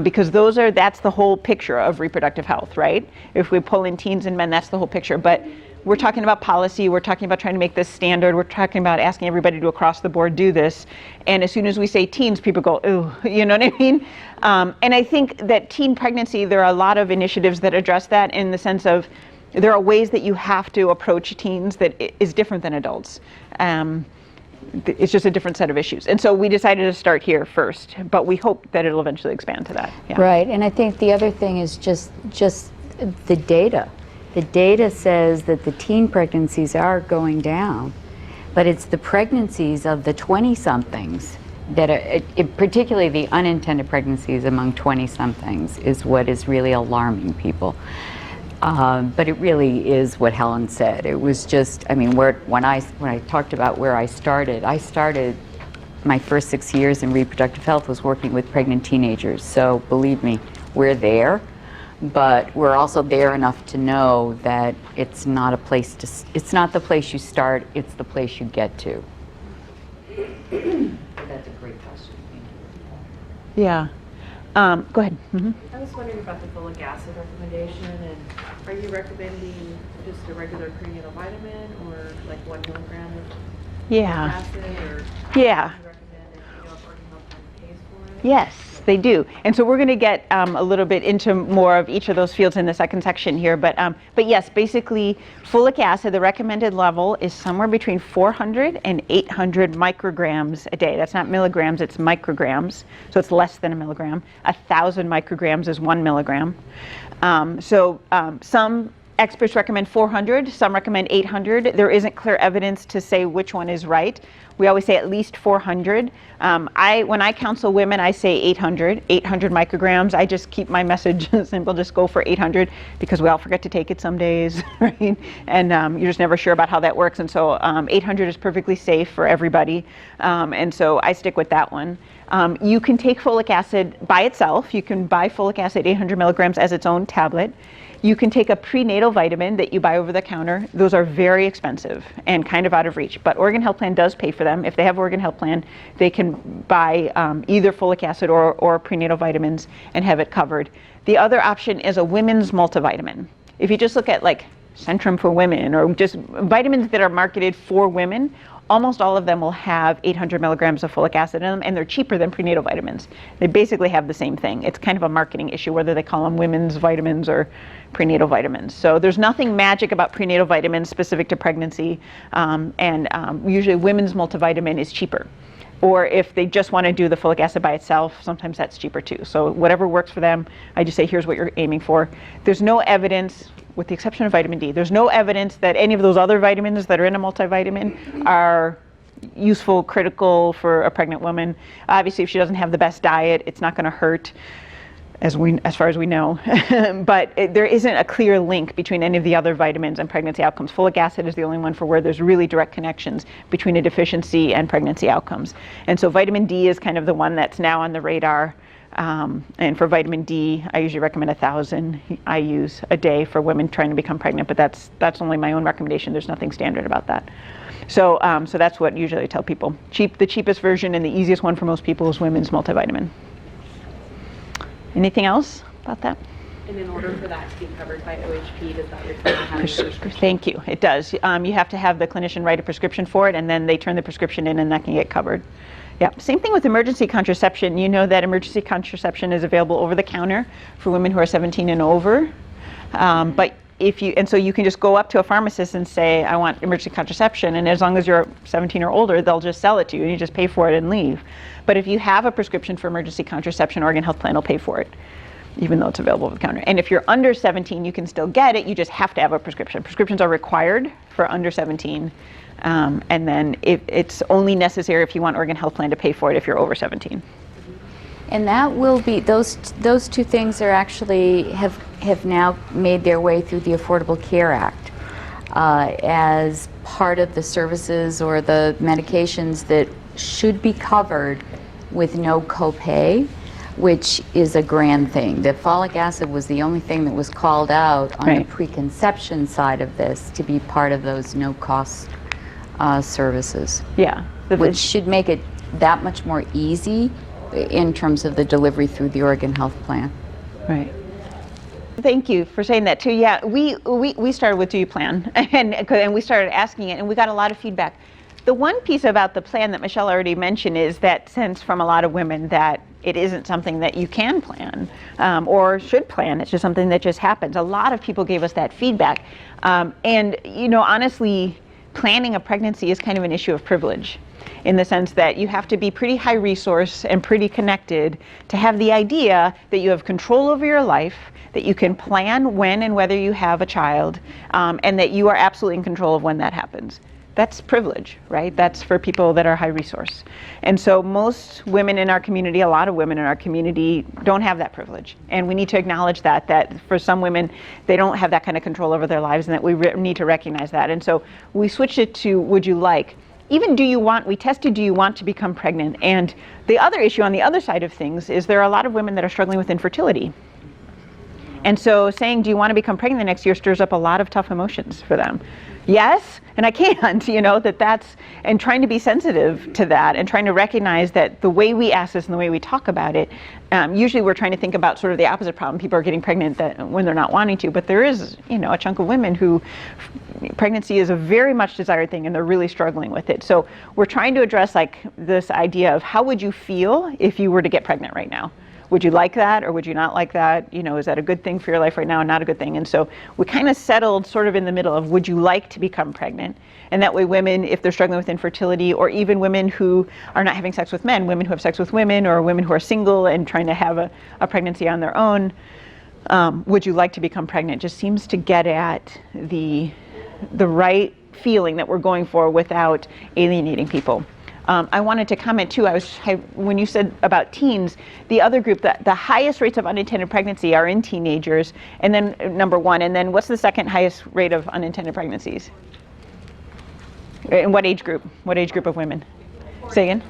because that's the whole picture of reproductive health, right? If we pull in teens and men, that's the whole picture. But we're talking about policy, we're talking about trying to make this standard, we're talking about asking everybody to across the board do this. And as soon as we say teens, people go, ooh, you know what I mean? And I think that teen pregnancy, there are a lot of initiatives that address that in the sense of there are ways that you have to approach teens that is different than adults. It's just a different set of issues. And so we decided to start here first, but we hope that it'll eventually expand to that. Yeah. Right, and I think the other thing is just the data. The data says that the teen pregnancies are going down, but it's the pregnancies of the 20-somethings that are, particularly the unintended pregnancies among 20-somethings, is what is really alarming people. But it really is what Helen said. It was just, I mean, when I talked about where I started my first 6 years in reproductive health was working with pregnant teenagers. So believe me, we're there, but we're also there enough to know that it's not the place you start, it's the place you get to. That's a great question. Yeah. Go ahead. Mm-hmm. I was wondering about the folic acid recommendation, and are you recommending just a regular prenatal vitamin or like 1 milligram of Yeah. folic acid, or Yeah. do you recommend it, you know, if Oregon Health Plan pays for it? Yes, they do. And so we're going to get a little bit into more of each of those fields in the second section here. But yes, basically folic acid, the recommended level is somewhere between 400 and 800 micrograms a day. That's not milligrams, it's micrograms. So it's less than a milligram. 1,000 micrograms is 1 milligram. Some experts recommend 400, some recommend 800. There isn't clear evidence to say which one is right. We always say at least 400. When I counsel women, I say 800 micrograms. I just keep my message simple, just go for 800 because we all forget to take it some days, right? And you're just never sure about how that works. And so 800 is perfectly safe for everybody. And so I stick with that one. You can take folic acid by itself. You can buy folic acid 800 milligrams as its own tablet. You can take a prenatal vitamin that you buy over the counter. Those are very expensive and kind of out of reach, but Oregon Health Plan does pay for them. If they have Oregon Health Plan, they can buy either folic acid or prenatal vitamins and have it covered. The other option is a women's multivitamin. If you just look at like Centrum for Women or just vitamins that are marketed for women, almost all of them will have 800 milligrams of folic acid in them, and they're cheaper than prenatal vitamins. They basically have the same thing. It's kind of a marketing issue whether they call them women's vitamins or prenatal vitamins. So there's nothing magic about prenatal vitamins specific to pregnancy, usually women's multivitamin is cheaper. Or if they just want to do the folic acid by itself, sometimes that's cheaper too. So whatever works for them, I just say here's what you're aiming for. There's no evidence, with the exception of vitamin D, there's no evidence that any of those other vitamins that are in a multivitamin are useful, critical for a pregnant woman. Obviously, if she doesn't have the best diet, it's not going to hurt, as far as we know. But there isn't a clear link between any of the other vitamins and pregnancy outcomes. Folic acid is the only one for where there's really direct connections between a deficiency and pregnancy outcomes. And so vitamin D is kind of the one that's now on the radar. And for vitamin D, I usually recommend 1,000 IUs a day for women trying to become pregnant, but that's only my own recommendation. There's nothing standard about that. So that's what usually I tell people. The cheapest version and the easiest one for most people is women's multivitamin. Anything else about that? And in order for that to be covered by OHP, does that require having a prescription? Thank you. It does. You have to have the clinician write a prescription for it, and then they turn the prescription in, and that can get covered. Yeah. Same thing with emergency contraception. You know that emergency contraception is available over the counter for women who are 17 and over. So you can just go up to a pharmacist and say, I want emergency contraception, and as long as you're 17 or older, they'll just sell it to you, and you just pay for it and leave. But if you have a prescription for emergency contraception, Oregon Health Plan will pay for it, even though it's available over the counter. And if you're under 17, you can still get it, you just have to have a prescription. Prescriptions are required for under 17, and then it's only necessary if you want Oregon Health Plan to pay for it if you're over 17. And that will be, those two things are actually have now made their way through the Affordable Care Act as part of the services or the medications that should be covered with no copay, which is a grand thing. The folic acid was the only thing that was called out on the preconception side of this to be part of those no-cost services. Yeah. Which should make it that much more easy in terms of the delivery through the Oregon Health Plan. Right. Thank you for saying that too. Yeah, we started with Do You Plan, and we started asking it, and we got a lot of feedback. The one piece about the plan that Michelle already mentioned is that sense from a lot of women that it isn't something that you can plan or should plan. It's just something that just happens. A lot of people gave us that feedback. And, you know, honestly, planning a pregnancy is kind of an issue of privilege, in the sense that you have to be pretty high resource and pretty connected to have the idea that you have control over your life, that you can plan when and whether you have a child, and that you are absolutely in control of when that happens. That's privilege, right? That's for people that are high resource. And so most women in our community, a lot of women in our community, don't have that privilege. And we need to acknowledge that for some women, they don't have that kind of control over their lives, and that we need to recognize that. And so we switched it to would you like. Even do you want, we tested do you want to become pregnant. And the other issue on the other side of things is there are a lot of women that are struggling with infertility. And so saying do you want to become pregnant the next year stirs up a lot of tough emotions for them. Yes, and I can't, you know, and trying to be sensitive to that and trying to recognize that the way we ask this and the way we talk about it, usually we're trying to think about sort of the opposite problem. People are getting pregnant when they're not wanting to, but there is, you know, a chunk of women who pregnancy is a very much desired thing and they're really struggling with it. So we're trying to address like this idea of how would you feel if you were to get pregnant right now? Would you like that or would you not like that? You know, is that a good thing for your life right now and not a good thing? And so we kind of settled sort of in the middle of would you like to become pregnant? And that way women, if they're struggling with infertility, or even women who are not having sex with men, women who have sex with women, or women who are single and trying to have a pregnancy on their own, would you like to become pregnant? Just seems to get at the right feeling that we're going for without alienating people. I wanted to comment too, when you said about teens, the other group, the highest rates of unintended pregnancy are in teenagers, and then number one, and then what's the second highest rate of unintended pregnancies? In what age group? What age group of women? Say again?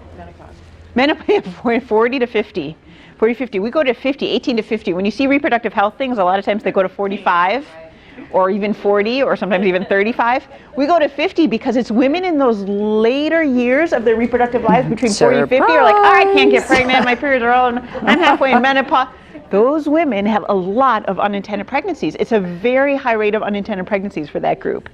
Menopause, 40 to 50. 40, 50. We go to 50, 18 to 50. When you see reproductive health things, a lot of times they go to 45. Or even 40, or sometimes even 35. We go to 50 because it's women in those later years of their reproductive lives between 40 and 50 are like, oh, I can't get pregnant, my periods are all, I'm halfway in menopause. Those women have a lot of unintended pregnancies. It's a very high rate of unintended pregnancies for that group.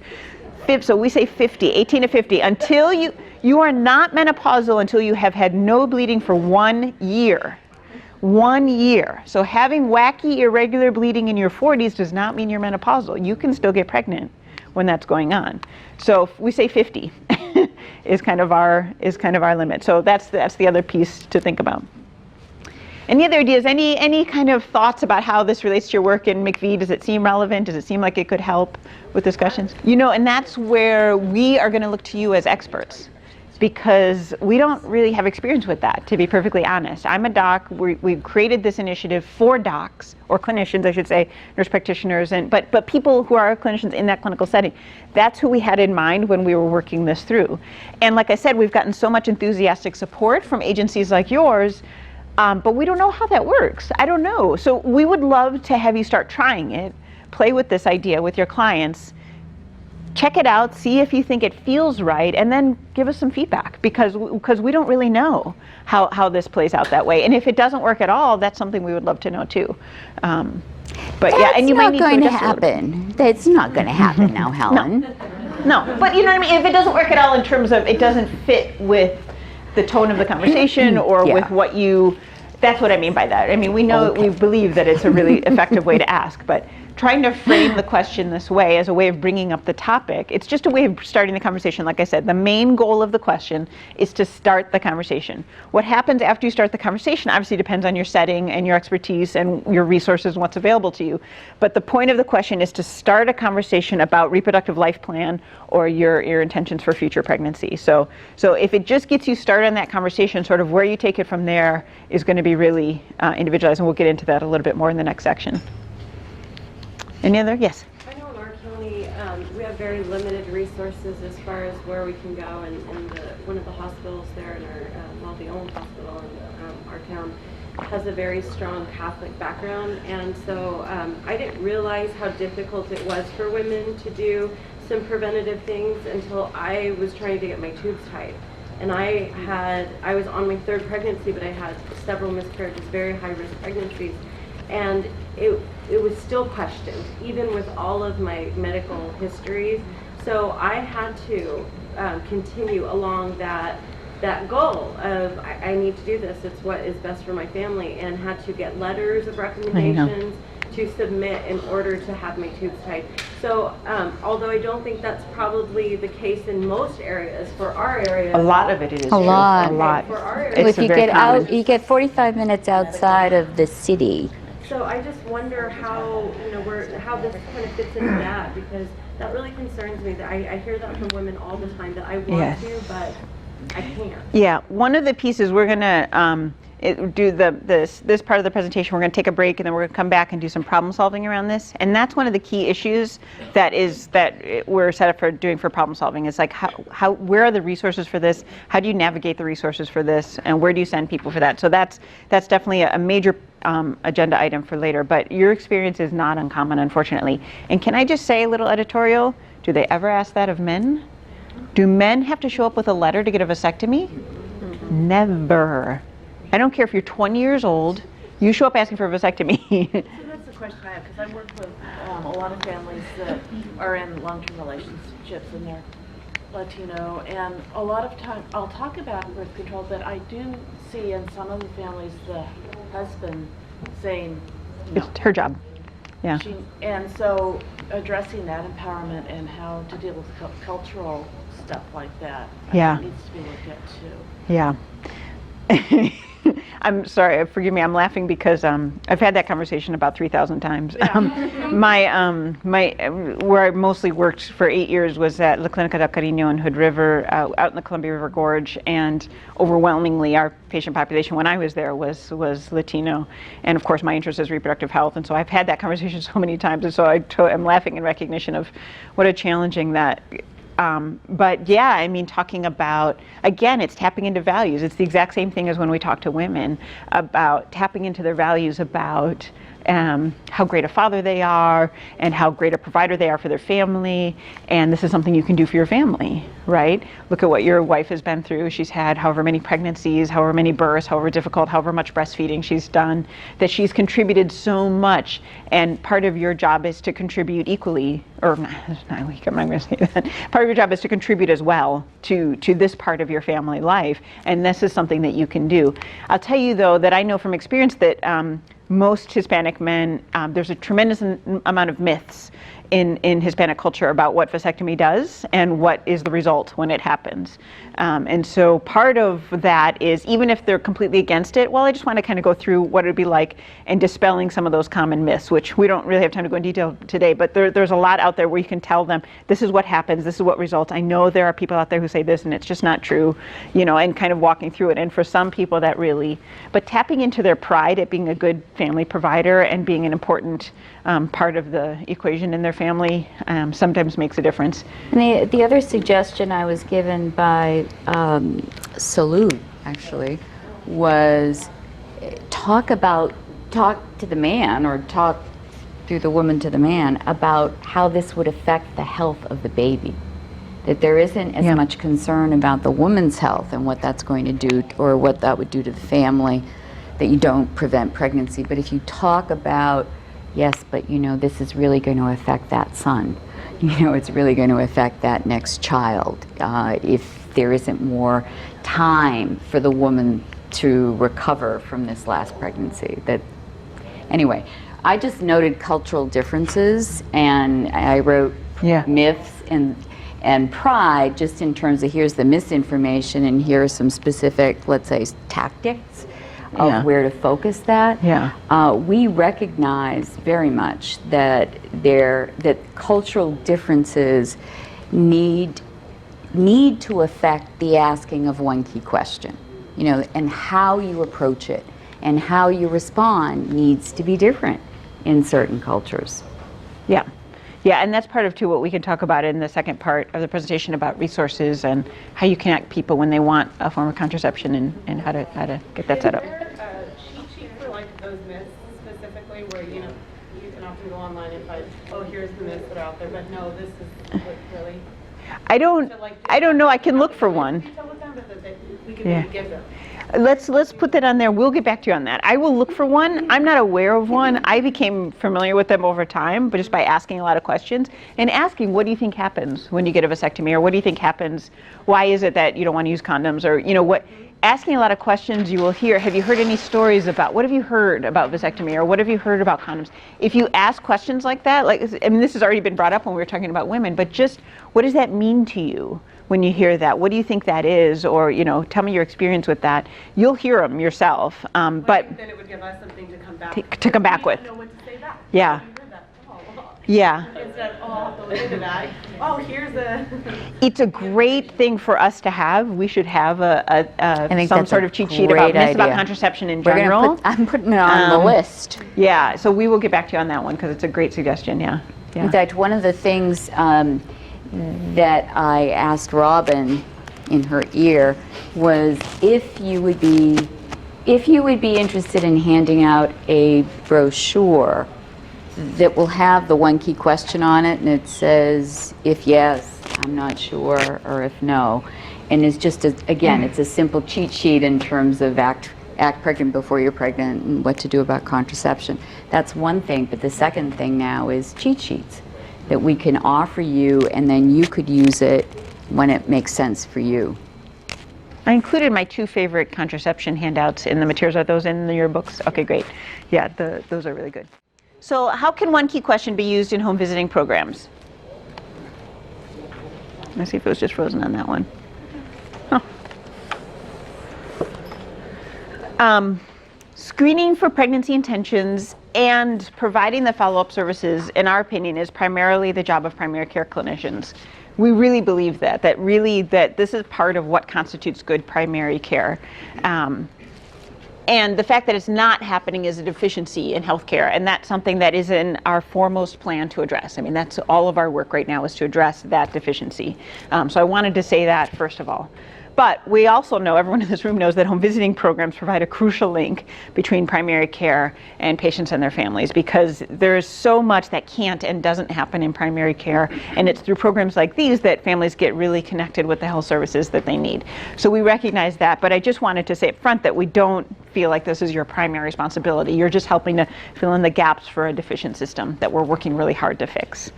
So we say 50, 18 to 50, until you are not menopausal until you have had no bleeding for 1 year. 1 year. So having wacky, irregular bleeding in your 40s does not mean you're menopausal. You can still get pregnant when that's going on. So we say 50 is kind of our limit. So that's the other piece to think about. Any other ideas? Any kind of thoughts about how this relates to your work in McVie? Does it seem relevant? Does it seem like it could help with discussions? You know, and that's where we are going to look to you as experts, because we don't really have experience with that, to be perfectly honest. I'm a doc. We've created this initiative for docs, or clinicians, I should say, nurse practitioners, but people who are clinicians in that clinical setting. That's who we had in mind when we were working this through. And like I said, we've gotten so much enthusiastic support from agencies like yours, but we don't know how that works. I don't know. So we would love to have you start trying it, play with this idea with your clients, check it out, see if you think it feels right, and then give us some feedback, because we don't really know how this plays out that way. And if it doesn't work at all, that's something we would love to know too. But yeah, and you might need to adjust a little bit. That's not going to happen now, Helen. No, but you know what I mean? If it doesn't work at all in terms of it doesn't fit with the tone of the conversation or with what you, that's what I mean by that. I mean, we know, we believe that it's a really effective way to ask, but trying to frame the question this way as a way of bringing up the topic, it's just a way of starting the conversation. Like I said, the main goal of the question is to start the conversation. What happens after you start the conversation obviously depends on your setting and your expertise and your resources and what's available to you. But the point of the question is to start a conversation about reproductive life plan or your intentions for future pregnancy. So if it just gets you started on that conversation, sort of where you take it from there is going to be really individualized, and we'll get into that a little bit more in the next section. Any other? Yes. I know in our county we have very limited resources as far as where we can go, and one of the hospitals there in our, the only hospital in our town has a very strong Catholic background, and so I didn't realize how difficult it was for women to do some preventative things until I was trying to get my tubes tied. And I was on my 3rd pregnancy, but I had several miscarriages, very high-risk pregnancies. And it was still questioned, even with all of my medical histories. So I had to continue along that goal of I need to do this, it's what is best for my family, and had to get letters of recommendations to submit in order to have my tubes tied. So although I don't think that's probably the case in most areas, for our area, A lot of it is A true. lot. A lot. For our It's area, If you very get common. out, you get 45 minutes outside of the city. so I just wonder how, how this kind of fits into that, because that really concerns me. That I hear that from women all the time, that I want Yes. to, but I can't. Yeah, one of the pieces we're going to do this part of the presentation. We're going to take a break, and then we're going to come back and do some problem solving around this. And that's one of the key issues that we're set up for doing for problem solving. Is like where are the resources for this? How do you navigate the resources for this? And where do you send people for that? So that's definitely a major agenda item for later. But your experience is not uncommon, unfortunately. And can I just say a little editorial? Do they ever ask that of men? Do men have to show up with a letter to get a vasectomy? Never. I don't care if you're 20 years old, you show up asking for a vasectomy. So that's the question I have, because I work with a lot of families that are in long-term relationships and they're Latino, and a lot of time I'll talk about birth control, but I do see in some of the families the husband saying no. It's her job. Yeah. And so addressing that empowerment and how to deal with cultural stuff like that, I think needs to be looked at too. Yeah. I'm sorry, forgive me, I'm laughing because I've had that conversation about 3,000 times. Where I mostly worked for 8 years was at La Clínica del Cariño in Hood River, out in the Columbia River Gorge, and overwhelmingly our patient population when I was there was Latino. And of course my interest is reproductive health, and so I've had that conversation so many times, and so I'm laughing in recognition of what a challenging that. But yeah, I mean, talking about, again, it's tapping into values. It's the exact same thing as when we talk to women about tapping into their values about how great a father they are and how great a provider they are for their family. And this is something you can do for your family, right? Look at what your wife has been through. She's had however many pregnancies, however many births, however difficult, however much breastfeeding she's done, that she's contributed so much. And part of your job is to contribute equally, or I'm not going to say that. Part of your job is to contribute as well to this part of your family life. And this is something that you can do. I'll tell you though that I know from experience that most Hispanic men, there's a tremendous amount of myths in Hispanic culture about what vasectomy does and what is the result when it happens. And so part of that is, even if they're completely against it, well, I just want to kind of go through what it would be like and dispelling some of those common myths, which we don't really have time to go in detail today, but there's a lot out there where you can tell them, this is what happens, this is what results. I know there are people out there who say this and it's just not true, and kind of walking through it. And for some people that really, but tapping into their pride at being a good family provider and being an important part of the equation in their family sometimes makes a difference. And the other suggestion I was given by Salud, actually, was talk to the man, or talk through the woman to the man, about how this would affect the health of the baby. That there isn't as much concern about the woman's health and what that's going to do, or what that would do to the family, that you don't prevent pregnancy. But if you talk about, yes, but this is really going to affect that son. It's really going to affect that next child if there isn't more time for the woman to recover from this last pregnancy. Anyway, I just noted cultural differences, and I wrote myths and pride, just in terms of here's the misinformation and here are some specific, let's say, tactics of where to focus that. We recognize very much that cultural differences need to affect the asking of one key question, and how you approach it and how you respond needs to be different in certain cultures. Yeah, and that's part of, too, what we can talk about in the second part of the presentation about resources and how you connect people when they want a form of contraception and how to get that set up. Is there a cheat sheet for those myths specifically, where you can often go online and find, here's the myths that are out there, but no, this is what really. I don't know. I can look for one. Tell us down to the can Yeah. maybe give them. Let's put that on there. We'll get back to you on that. I will look for one. I'm not aware of one. I became familiar with them over time, but just by asking a lot of questions and asking, what do you think happens when you get a vasectomy, or what do you think happens? Why is it that you don't want to use condoms, or what? Asking a lot of questions, you will hear. Have you heard any stories about? What have you heard about vasectomy, or what have you heard about condoms? If you ask questions like that, this has already been brought up when we were talking about women, but just what does that mean to you? When you hear that, what do you think that is? Or, tell me your experience with that. You'll hear them yourself. But then it would give us something to come back to come back we with. don't know what to say back. Yeah. Oh, you heard that. Oh, well. Yeah. Instead of, I'll have to look into that. Oh, here's a. It's a great thing for us to have. We should have some that's sort a of cheat sheet about great this, about idea. contraception in We're gonna general. I'm putting it on the list. Yeah, so we will get back to you on that one because it's a great suggestion, yeah. In fact, one of the things that I asked Robin in her ear was if you would be interested in handing out a brochure that will have the one key question on it, and it says if yes, I'm not sure, or if no, and it's just it's a simple cheat sheet in terms of act pregnant before you're pregnant and what to do about contraception. That's one thing, but the second thing now is cheat sheets that we can offer you, and then you could use it when it makes sense for you. I included my 2 favorite contraception handouts in the materials. Are those in your books? Okay, great. Yeah, those are really good. So how can one key question be used in home visiting programs? Let's see if it was just frozen on that one. Huh. Screening for pregnancy intentions and providing the follow-up services, in our opinion, is primarily the job of primary care clinicians. We really believe that this is part of what constitutes good primary care. And the fact that it's not happening is a deficiency in healthcare, and that's something that is in our foremost plan to address. I mean, that's all of our work right now, is to address that deficiency. So I wanted to say that first of all. But we also know, everyone in this room knows, that home visiting programs provide a crucial link between primary care and patients and their families, because there's so much that can't and doesn't happen in primary care, and it's through programs like these that families get really connected with the health services that they need. So we recognize that, but I just wanted to say up front that we don't feel like this is your primary responsibility. You're just helping to fill in the gaps for a deficient system that we're working really hard to fix.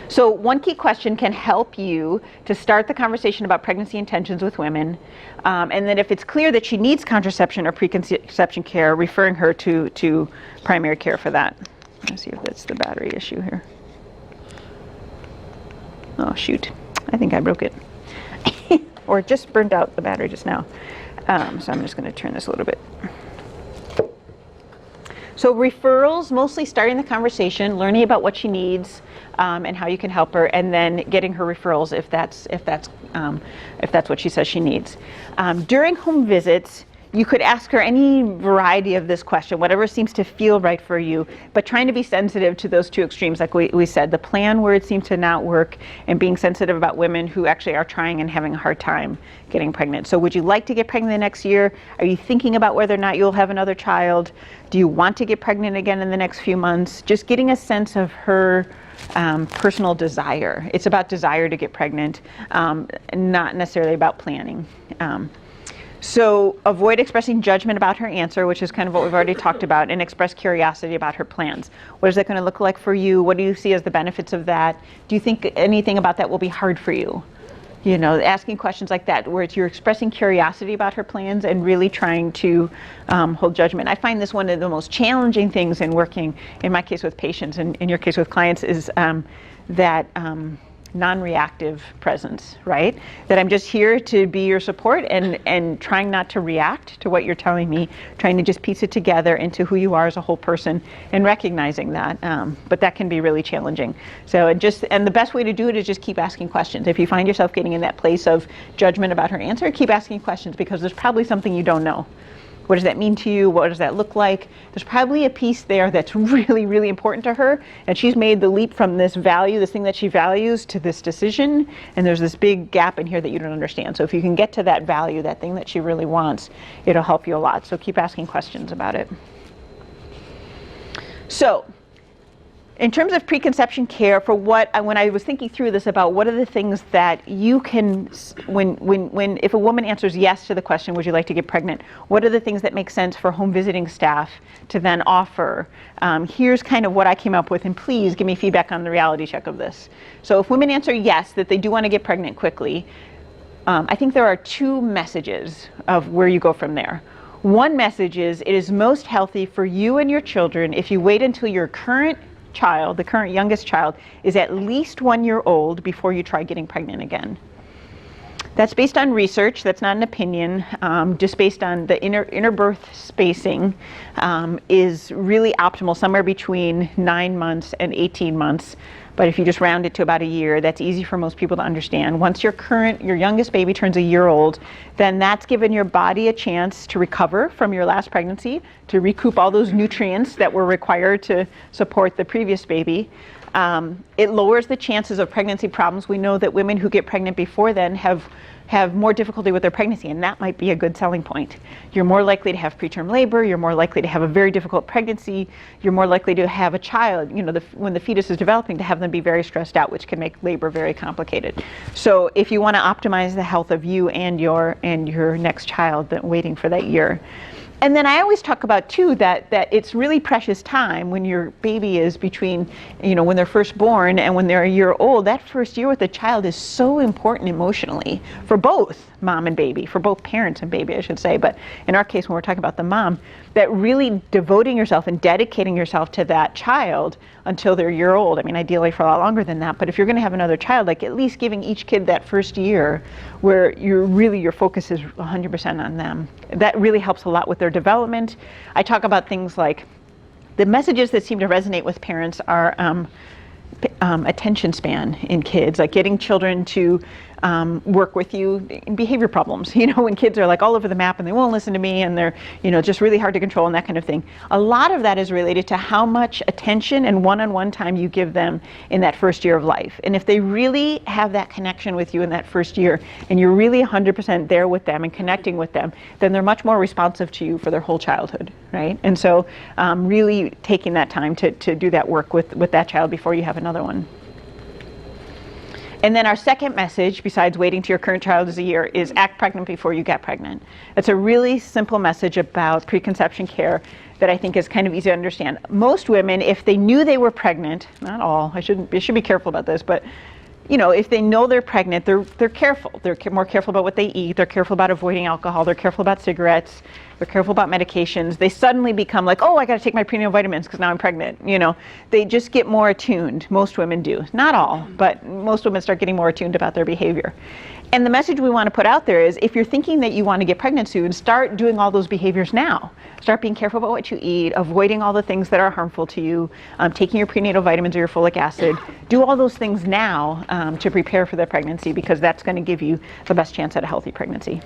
So one key question can help you to start the conversation about pregnancy intentions with women, and then if it's clear that she needs contraception or preconception care, referring her to primary care for that. Let's see if that's the battery issue here. Oh shoot, I think I broke it. Or it just burned out the battery just now. So I'm just going to turn this a little bit. So referrals, mostly starting the conversation, learning about what she needs, and how you can help her, and then getting her referrals if that's what she says she needs. During home visits, you could ask her any variety of this question, whatever seems to feel right for you, but trying to be sensitive to those 2 extremes, like we said, the plan where it seems to not work, and being sensitive about women who actually are trying and having a hard time getting pregnant. So would you like to get pregnant the next year? Are you thinking about whether or not you'll have another child? Do you want to get pregnant again in the next few months? Just getting a sense of her personal desire. It's about desire to get pregnant, not necessarily about planning. So avoid expressing judgment about her answer, which is kind of what we've already talked about, and express curiosity about her plans. What is that going to look like for you? What do you see as the benefits of that? Do you think anything about that will be hard for you? Asking questions like that, where you're expressing curiosity about her plans and really trying to hold judgment. I find this one of the most challenging things in working, in my case with patients, and in your case with clients, is that non-reactive presence, right? That I'm just here to be your support and trying not to react to what you're telling me, trying to just piece it together into who you are as a whole person and recognizing that. But that can be really challenging. So and the best way to do it is just keep asking questions. If you find yourself getting in that place of judgment about her answer, keep asking questions, because there's probably something you don't know. What does that mean to you? What does that look like? There's probably a piece there that's really, really important to her, and she's made the leap from this value, this thing that she values, to this decision, and there's this big gap in here that you don't understand. So if you can get to that value, that thing that she really wants, it'll help you a lot. So keep asking questions about it. So In terms of preconception care, when I was thinking through this about what are the things that you can, if a woman answers yes to the question, would you like to get pregnant, what are the things that make sense for home visiting staff to then offer? Here's kind of what I came up with, and please give me feedback on the reality check of this. So if women answer yes, that they do want to get pregnant quickly, I think there are two messages of where you go from there. One message is, it is most healthy for you and your children if you wait until your current child, the current youngest child, is at least 1 year old before you try getting pregnant again. That's based on research, that's not an opinion, just based on the inner birth spacing is really optimal, somewhere between 9 months and 18 months. But if you just round it to about a year, that's easy for most people to understand. Once your youngest baby turns 1 year old, then that's given your body a chance to recover from your last pregnancy, to recoup all those nutrients that were required to support the previous baby. It lowers the chances of pregnancy problems. We know that women who get pregnant before then have more difficulty with their pregnancy, and that might be a good selling point. You're more likely to have preterm labor, you're more likely to have a very difficult pregnancy, you're more likely to have a child, when the fetus is developing, to have them be very stressed out, which can make labor very complicated. So if you want to optimize the health of you and your next child, then waiting for that year. And then I always talk about too that it's really precious time when your baby is between, when they're first born and when they're 1 year old. That first year with the child is so important emotionally for both mom and baby, for both parents and baby, I should say. But in our case, when we're talking about the mom, that really devoting yourself and dedicating yourself to that child until they're 1 year old. I mean, ideally for a lot longer than that. But if you're going to have another child, like at least giving each kid that first year where your focus is 100% on them. That really helps a lot with their development. I talk about things like the messages that seem to resonate with parents are attention span in kids, like getting children to work with you in behavior problems. When kids are like all over the map and they won't listen to me and they're, just really hard to control and that kind of thing. A lot of that is related to how much attention and one-on-one time you give them in that first year of life. And if they really have that connection with you in that first year and you're really 100% there with them and connecting with them, then they're much more responsive to you for their whole childhood, right? And so really taking that time to do that work with that child before you have another one. And then our second message, besides waiting till your current child is 1 year, is act pregnant before you get pregnant. It's a really simple message about preconception care that I think is kind of easy to understand. Most women, if they knew they were pregnant, not all, I should be careful about this, but if they know they're pregnant, they're careful. They're more careful about what they eat. They're careful about avoiding alcohol. They're careful about cigarettes. They're careful about medications. They suddenly become like, oh, I got to take my prenatal vitamins because now I'm pregnant. They just get more attuned. Most women do. Not all, but most women start getting more attuned about their behavior. And the message we want to put out there is, if you're thinking that you want to get pregnant soon, start doing all those behaviors now. Start being careful about what you eat, avoiding all the things that are harmful to you, taking your prenatal vitamins or your folic acid. Do all those things now to prepare for the pregnancy, because that's going to give you the best chance at a healthy pregnancy.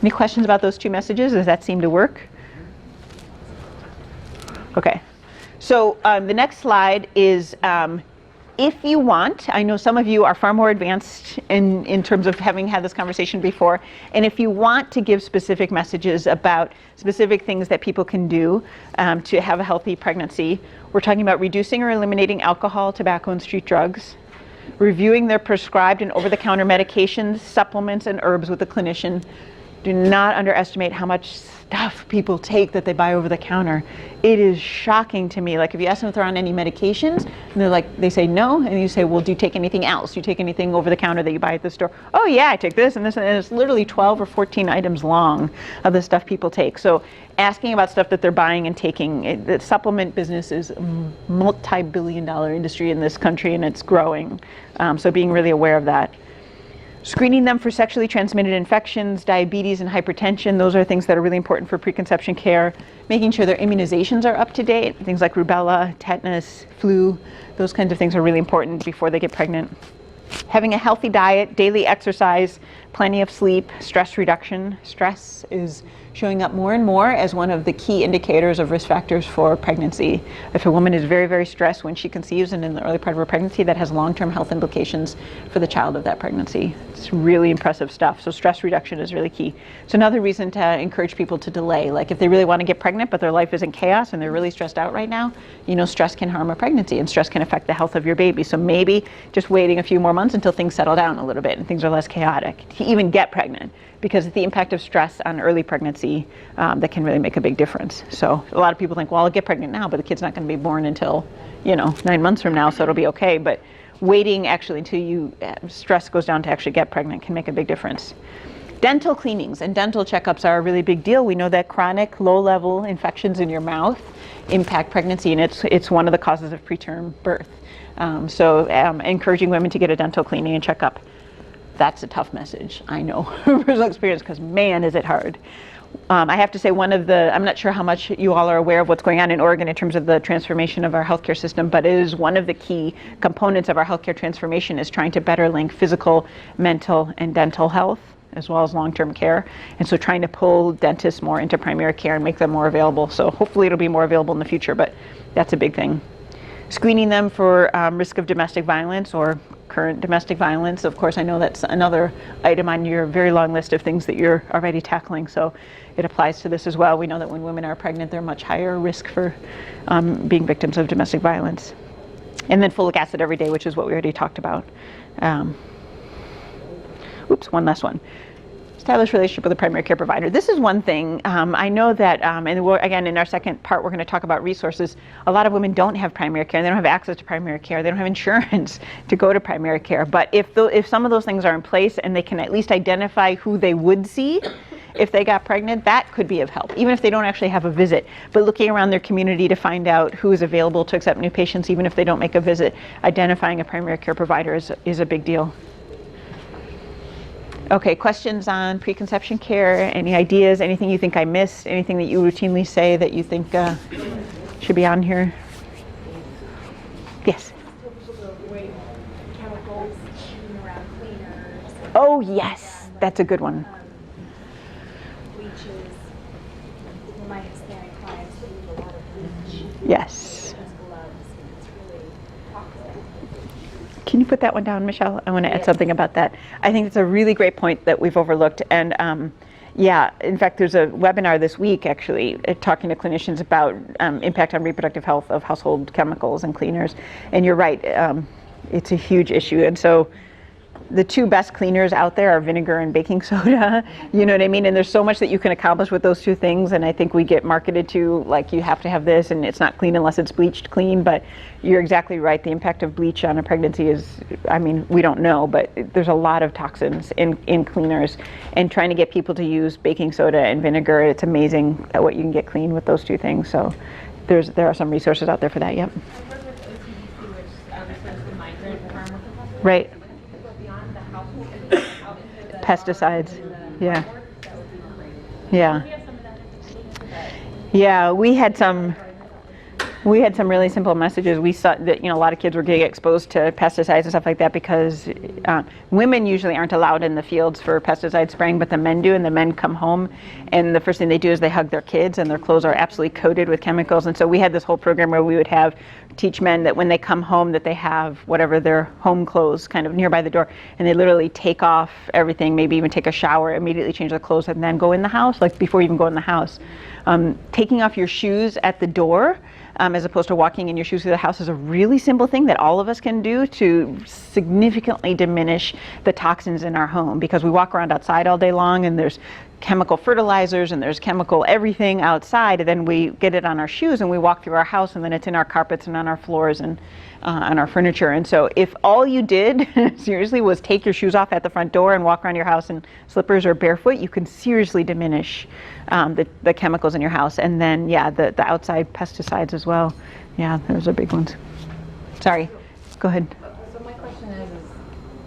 Any questions about those two messages? Does that seem to work? Okay. So the next slide is, if you want, I know some of you are far more advanced in terms of having had this conversation before, and if you want to give specific messages about specific things that people can do to have a healthy pregnancy, we're talking about reducing or eliminating alcohol, tobacco, and street drugs, reviewing their prescribed and over-the-counter medications, supplements, and herbs with a clinician. Do not underestimate how much stuff people take that they buy over the counter. It is shocking to me. Like, if you ask them if they're on any medications, and they say no, and you say, well, do you take anything else? Do you take anything over the counter that you buy at the store? Oh yeah, I take this and this, and it's literally 12 or 14 items long of the stuff people take. So asking about stuff that they're buying and taking, the supplement business is a multi-billion-dollar industry in this country, and it's growing. So being really aware of that. Screening them for sexually transmitted infections, diabetes, and hypertension. Those are things that are really important for preconception care. Making sure their immunizations are up to date. Things like rubella, tetanus, flu. Those kinds of things are really important before they get pregnant. Having a healthy diet, daily exercise, plenty of sleep, stress reduction. Stress is showing up more and more as one of the key indicators of risk factors for pregnancy. If a woman is very, very stressed when she conceives and in the early part of her pregnancy, that has long-term health implications for the child of that pregnancy. It's really impressive stuff. So stress reduction is really key. It's another reason to encourage people to delay. Like if they really want to get pregnant, but their life is in chaos and they're really stressed out right now, you know, stress can harm a pregnancy and stress can affect the health of your baby. So maybe just waiting a few more months until things settle down a little bit and things are less chaotic to even get pregnant, because the impact of stress on early pregnancy, that can really make a big difference. So a lot of people think, well, I'll get pregnant now, but the kid's not going to be born until, you know, 9 months from now, so it'll be okay. But waiting actually until stress goes down to actually get pregnant can make a big difference. Dental cleanings and dental checkups are a really big deal. We know that chronic low-level infections in your mouth impact pregnancy, and it's one of the causes of preterm birth. So encouraging women to get a dental cleaning and checkup. That's a tough message, I know, from personal experience, because man, is it hard. I have to say I'm not sure how much you all are aware of what's going on in Oregon in terms of the transformation of our healthcare system, but it is one of the key components of our healthcare transformation is trying to better link physical, mental, and dental health, as well as long-term care. And so trying to pull dentists more into primary care and make them more available. So hopefully it'll be more available in the future, but that's a big thing. Screening them for risk of domestic violence or current domestic violence. Of course, I know that's another item on your very long list of things that you're already tackling, so it applies to this as well. We know that when women are pregnant, they're much higher risk for being victims of domestic violence. And then folic acid every day, which is what we already talked about. One last one. Establish relationship with a primary care provider. This is one thing. I know that, and again, in our second part, we're going to talk about resources. A lot of women don't have primary care. They don't have access to primary care. They don't have insurance to go to primary care. But if some of those things are in place and they can at least identify who they would see if they got pregnant, that could be of help, even if they don't actually have a visit. But looking around their community to find out who is available to accept new patients, even if they don't make a visit, identifying a primary care provider is a big deal. Okay, questions on preconception care? Any ideas? Anything you think I missed? Anything that you routinely say that you think should be on here? Yes? Oh, yes. That's a good one. Bleaches. My Hispanic clients use a lot of bleach. Yes. Gloves. It's really toxic. Can you put that one down, Michelle? I want to add something about that. I think it's a really great point that we've overlooked. And yeah, in fact, there's a webinar this week, actually, talking to clinicians about impact on reproductive health of household chemicals and cleaners. And you're right, it's a huge issue. And so the two best cleaners out there are vinegar and baking soda. You know what I mean? And there's so much that you can accomplish with those two things. And I think we get marketed to like you have to have this and it's not clean unless it's bleached clean. But you're exactly right. The impact of bleach on a pregnancy is, I mean, we don't know, but there's a lot of toxins in cleaners. And trying to get people to use baking soda and vinegar, it's amazing what you can get clean with those two things. So there are some resources out there for that. Yep. I work with OCDC, which stands for Migrant Farm Worker Hospital. Right. Beyond the household, out into the Pesticides. Yeah. that would be great. Yeah. We have some of that information. Yeah, we had some really simple messages. We saw that, you know, a lot of kids were getting exposed to pesticides and stuff like that because women usually aren't allowed in the fields for pesticide spraying, but the men do, and the men come home and the first thing they do is they hug their kids and their clothes are absolutely coated with chemicals. And so we had this whole program where we would teach men that when they come home that they have whatever their home clothes kind of nearby the door, and they literally take off everything, maybe even take a shower, immediately change their clothes, and then go in the house, like before you even go in the house. Taking off your shoes at the door as opposed to walking in your shoes through the house is a really simple thing that all of us can do to significantly diminish the toxins in our home, because we walk around outside all day long and there's chemical fertilizers and there's chemical everything outside, and then we get it on our shoes and we walk through our house and then it's in our carpets and on our floors and on our furniture. And so if all you did seriously was take your shoes off at the front door and walk around your house in slippers or barefoot, you can seriously diminish the chemicals in your house. And then yeah, the outside pesticides as well. Yeah, those are big ones. Sorry, go ahead. So my question is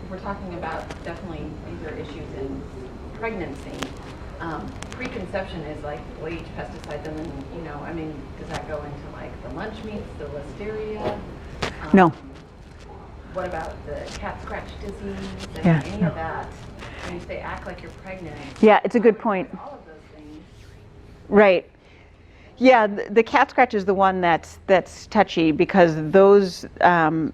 we're talking about definitely these are issues in pregnancy. Preconception is like bleach, pesticides, and then, you know, I mean, does that go into like the lunch meats, the listeria? No. What about the cat scratch disease and Yeah, any no. of that? When you say act like you're pregnant. Yeah, it's a good point. All of those things. Right. Yeah, the cat scratch is the one that's touchy because those core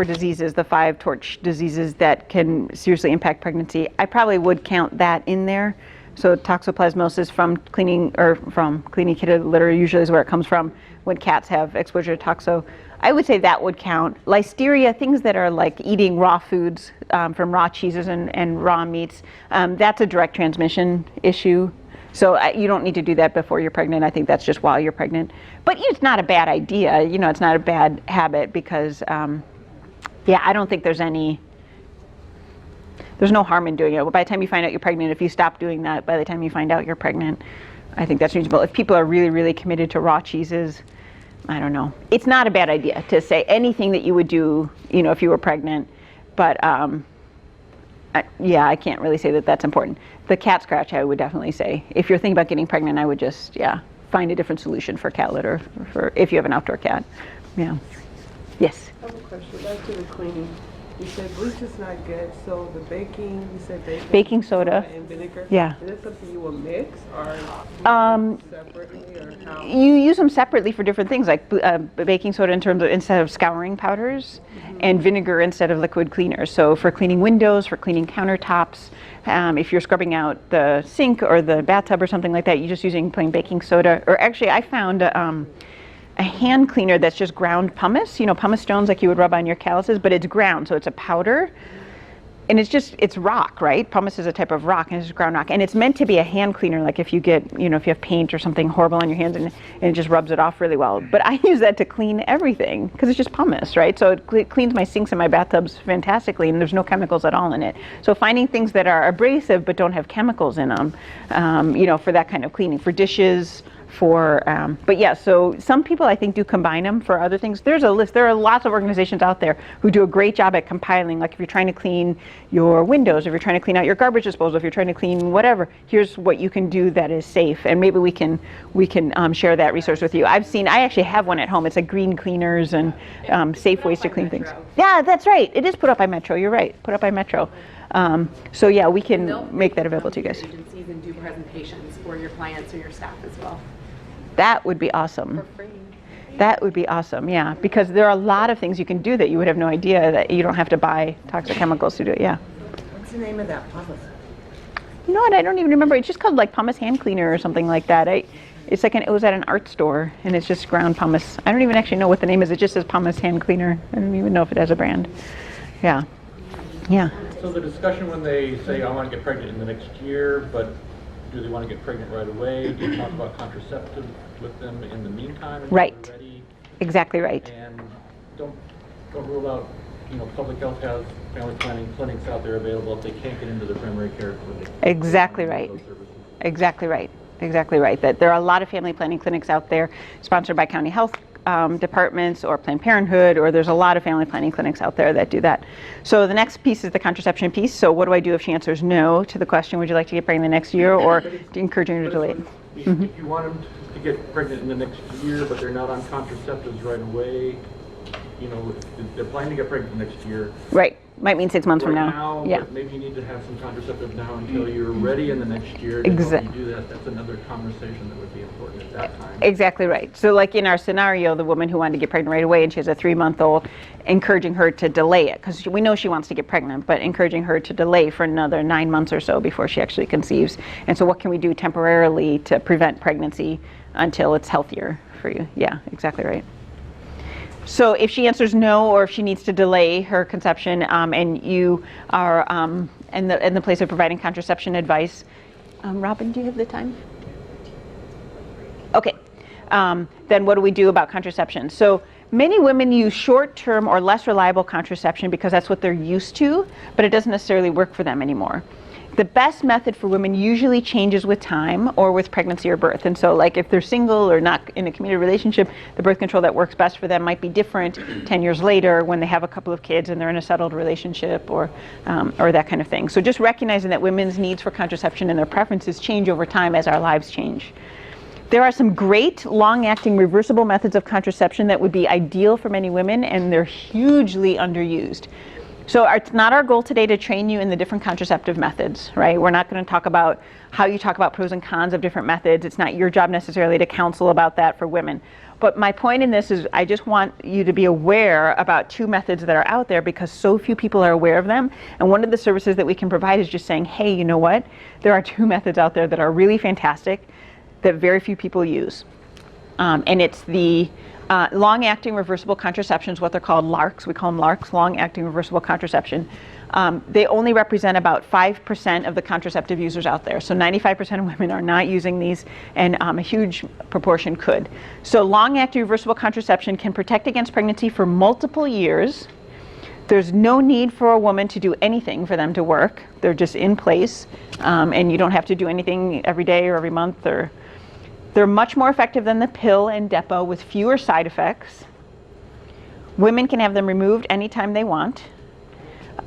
diseases, the 5 torch diseases that can seriously impact pregnancy, I probably would count that in there. So toxoplasmosis from cleaning kitted litter usually is where it comes from when cats have exposure to toxo. I would say that would count. Listeria, things that are like eating raw foods from raw cheeses and raw meats, that's a direct transmission issue. So you don't need to do that before you're pregnant. I think that's just while you're pregnant. But it's not a bad idea. It's not a bad habit because, I don't think there's no harm in doing it. By the time you find out you're pregnant, if you stop doing that, by the time you find out you're pregnant, I think that's reasonable. If people are really, really committed to raw cheeses, I don't know. It's not a bad idea to say anything that you would do, if you were pregnant. But I can't really say that that's important. The cat scratch, I would definitely say. If you're thinking about getting pregnant, I would just, find a different solution for cat litter for if you have an outdoor cat. Yeah. Yes. I have a question. Back to the cleaning. You said bleach is not good, so the baking, you said baking soda and vinegar. Yeah. Is that something you will mix or separately or how? You use them separately for different things, like baking soda instead of scouring powders, and vinegar instead of liquid cleaners. So for cleaning windows, for cleaning countertops, if you're scrubbing out the sink or the bathtub or something like that, you're just using plain baking soda. Or actually, I found a hand cleaner that's just ground pumice, pumice stones like you would rub on your calluses, but it's ground, so it's a powder. And it's rock, right? Pumice is a type of rock, and it's just ground rock. And it's meant to be a hand cleaner, like if you get, if you have paint or something horrible on your hands and it just rubs it off really well. But I use that to clean everything because it's just pumice, right? So it cleans my sinks and my bathtubs fantastically, and there's no chemicals at all in it. So finding things that are abrasive but don't have chemicals in them, for that kind of cleaning, for dishes, so some people I think do combine them for other things. There's a list. There are lots of organizations out there who do a great job at compiling, like if you're trying to clean your windows, if you're trying to clean out your garbage disposal, if you're trying to clean whatever, here's what you can do that is safe. And maybe we can share that resource with you. I actually have one at home. It's like green cleaners and safe ways to clean things. Yeah, that's right. It is put up by Metro. You're right. Put up by Metro. We can make that available to you guys. Agencies and do presentations for your clients or your staff as well. That would be awesome. That would be awesome, yeah. Because there are a lot of things you can do that you would have no idea that you don't have to buy toxic chemicals to do it, yeah. What's the name of that pumice? You know what, I don't even remember. It's just called like pumice hand cleaner or something like that. It was at an art store, and it's just ground pumice. I don't even actually know what the name is. It just says pumice hand cleaner. I don't even know if it has a brand. Yeah. Yeah. So the discussion when they say, I want to get pregnant in the next year, but do they want to get pregnant right away? Do you talk about contraceptive with them in the meantime? Right. Ready? Exactly right. And don't rule out, public health has family planning clinics out there available if they can't get into the primary care clinic. Exactly right. Exactly right. Exactly right. That there are a lot of family planning clinics out there sponsored by county health departments or Planned Parenthood, or there's a lot of family planning clinics out there that do that. So the next piece is the contraception piece. So what do I do if she answers no to the question, would you like to get pregnant the next year, or encouraging her to delay it? If you want them to get pregnant in the next year, but they're not on contraceptives right away, if they're planning to get pregnant next year. Right. Might mean 6 months from now. Yeah. But maybe you need to have some contraceptives now until you're ready in the next year to help you do that. That's another conversation that would be important at that time. Exactly right. So like in our scenario, the woman who wanted to get pregnant right away and she has a 3-month-old, encouraging her to delay it because we know she wants to get pregnant, but encouraging her to delay for another 9 months or so before she actually conceives. And so what can we do temporarily to prevent pregnancy until it's healthier for you? Yeah, exactly right. So if she answers no, or if she needs to delay her conception, and you are in the place of providing contraception advice, Robin, do you have the time? Okay. Then what do we do about contraception? So many women use short-term or less reliable contraception because that's what they're used to, but it doesn't necessarily work for them anymore. The best method for women usually changes with time or with pregnancy or birth. And so like if they're single or not in a committed relationship, the birth control that works best for them might be different 10 years later when they have a couple of kids and they're in a settled relationship or that kind of thing. So just recognizing that women's needs for contraception and their preferences change over time as our lives change. There are some great long-acting reversible methods of contraception that would be ideal for many women, and they're hugely underused. So it's not our goal today to train you in the different contraceptive methods, right? We're not going to talk about how you talk about pros and cons of different methods. It's not your job necessarily to counsel about that for women. But my point in this is I just want you to be aware about two methods that are out there because so few people are aware of them. And one of the services that we can provide is just saying, hey, you know what? There are two methods out there that are really fantastic that very few people use. And it's the long-acting reversible contraceptions, what they're called LARCs. We call them LARCs, long-acting reversible contraception. They only represent about 5% of the contraceptive users out there. So 95% of women are not using these, and a huge proportion could. So long-acting reversible contraception can protect against pregnancy for multiple years. There's no need for a woman to do anything for them to work. They're just in place, and you don't have to do anything every day or every month. They're much more effective than the pill and Depo with fewer side effects. Women can have them removed anytime they want.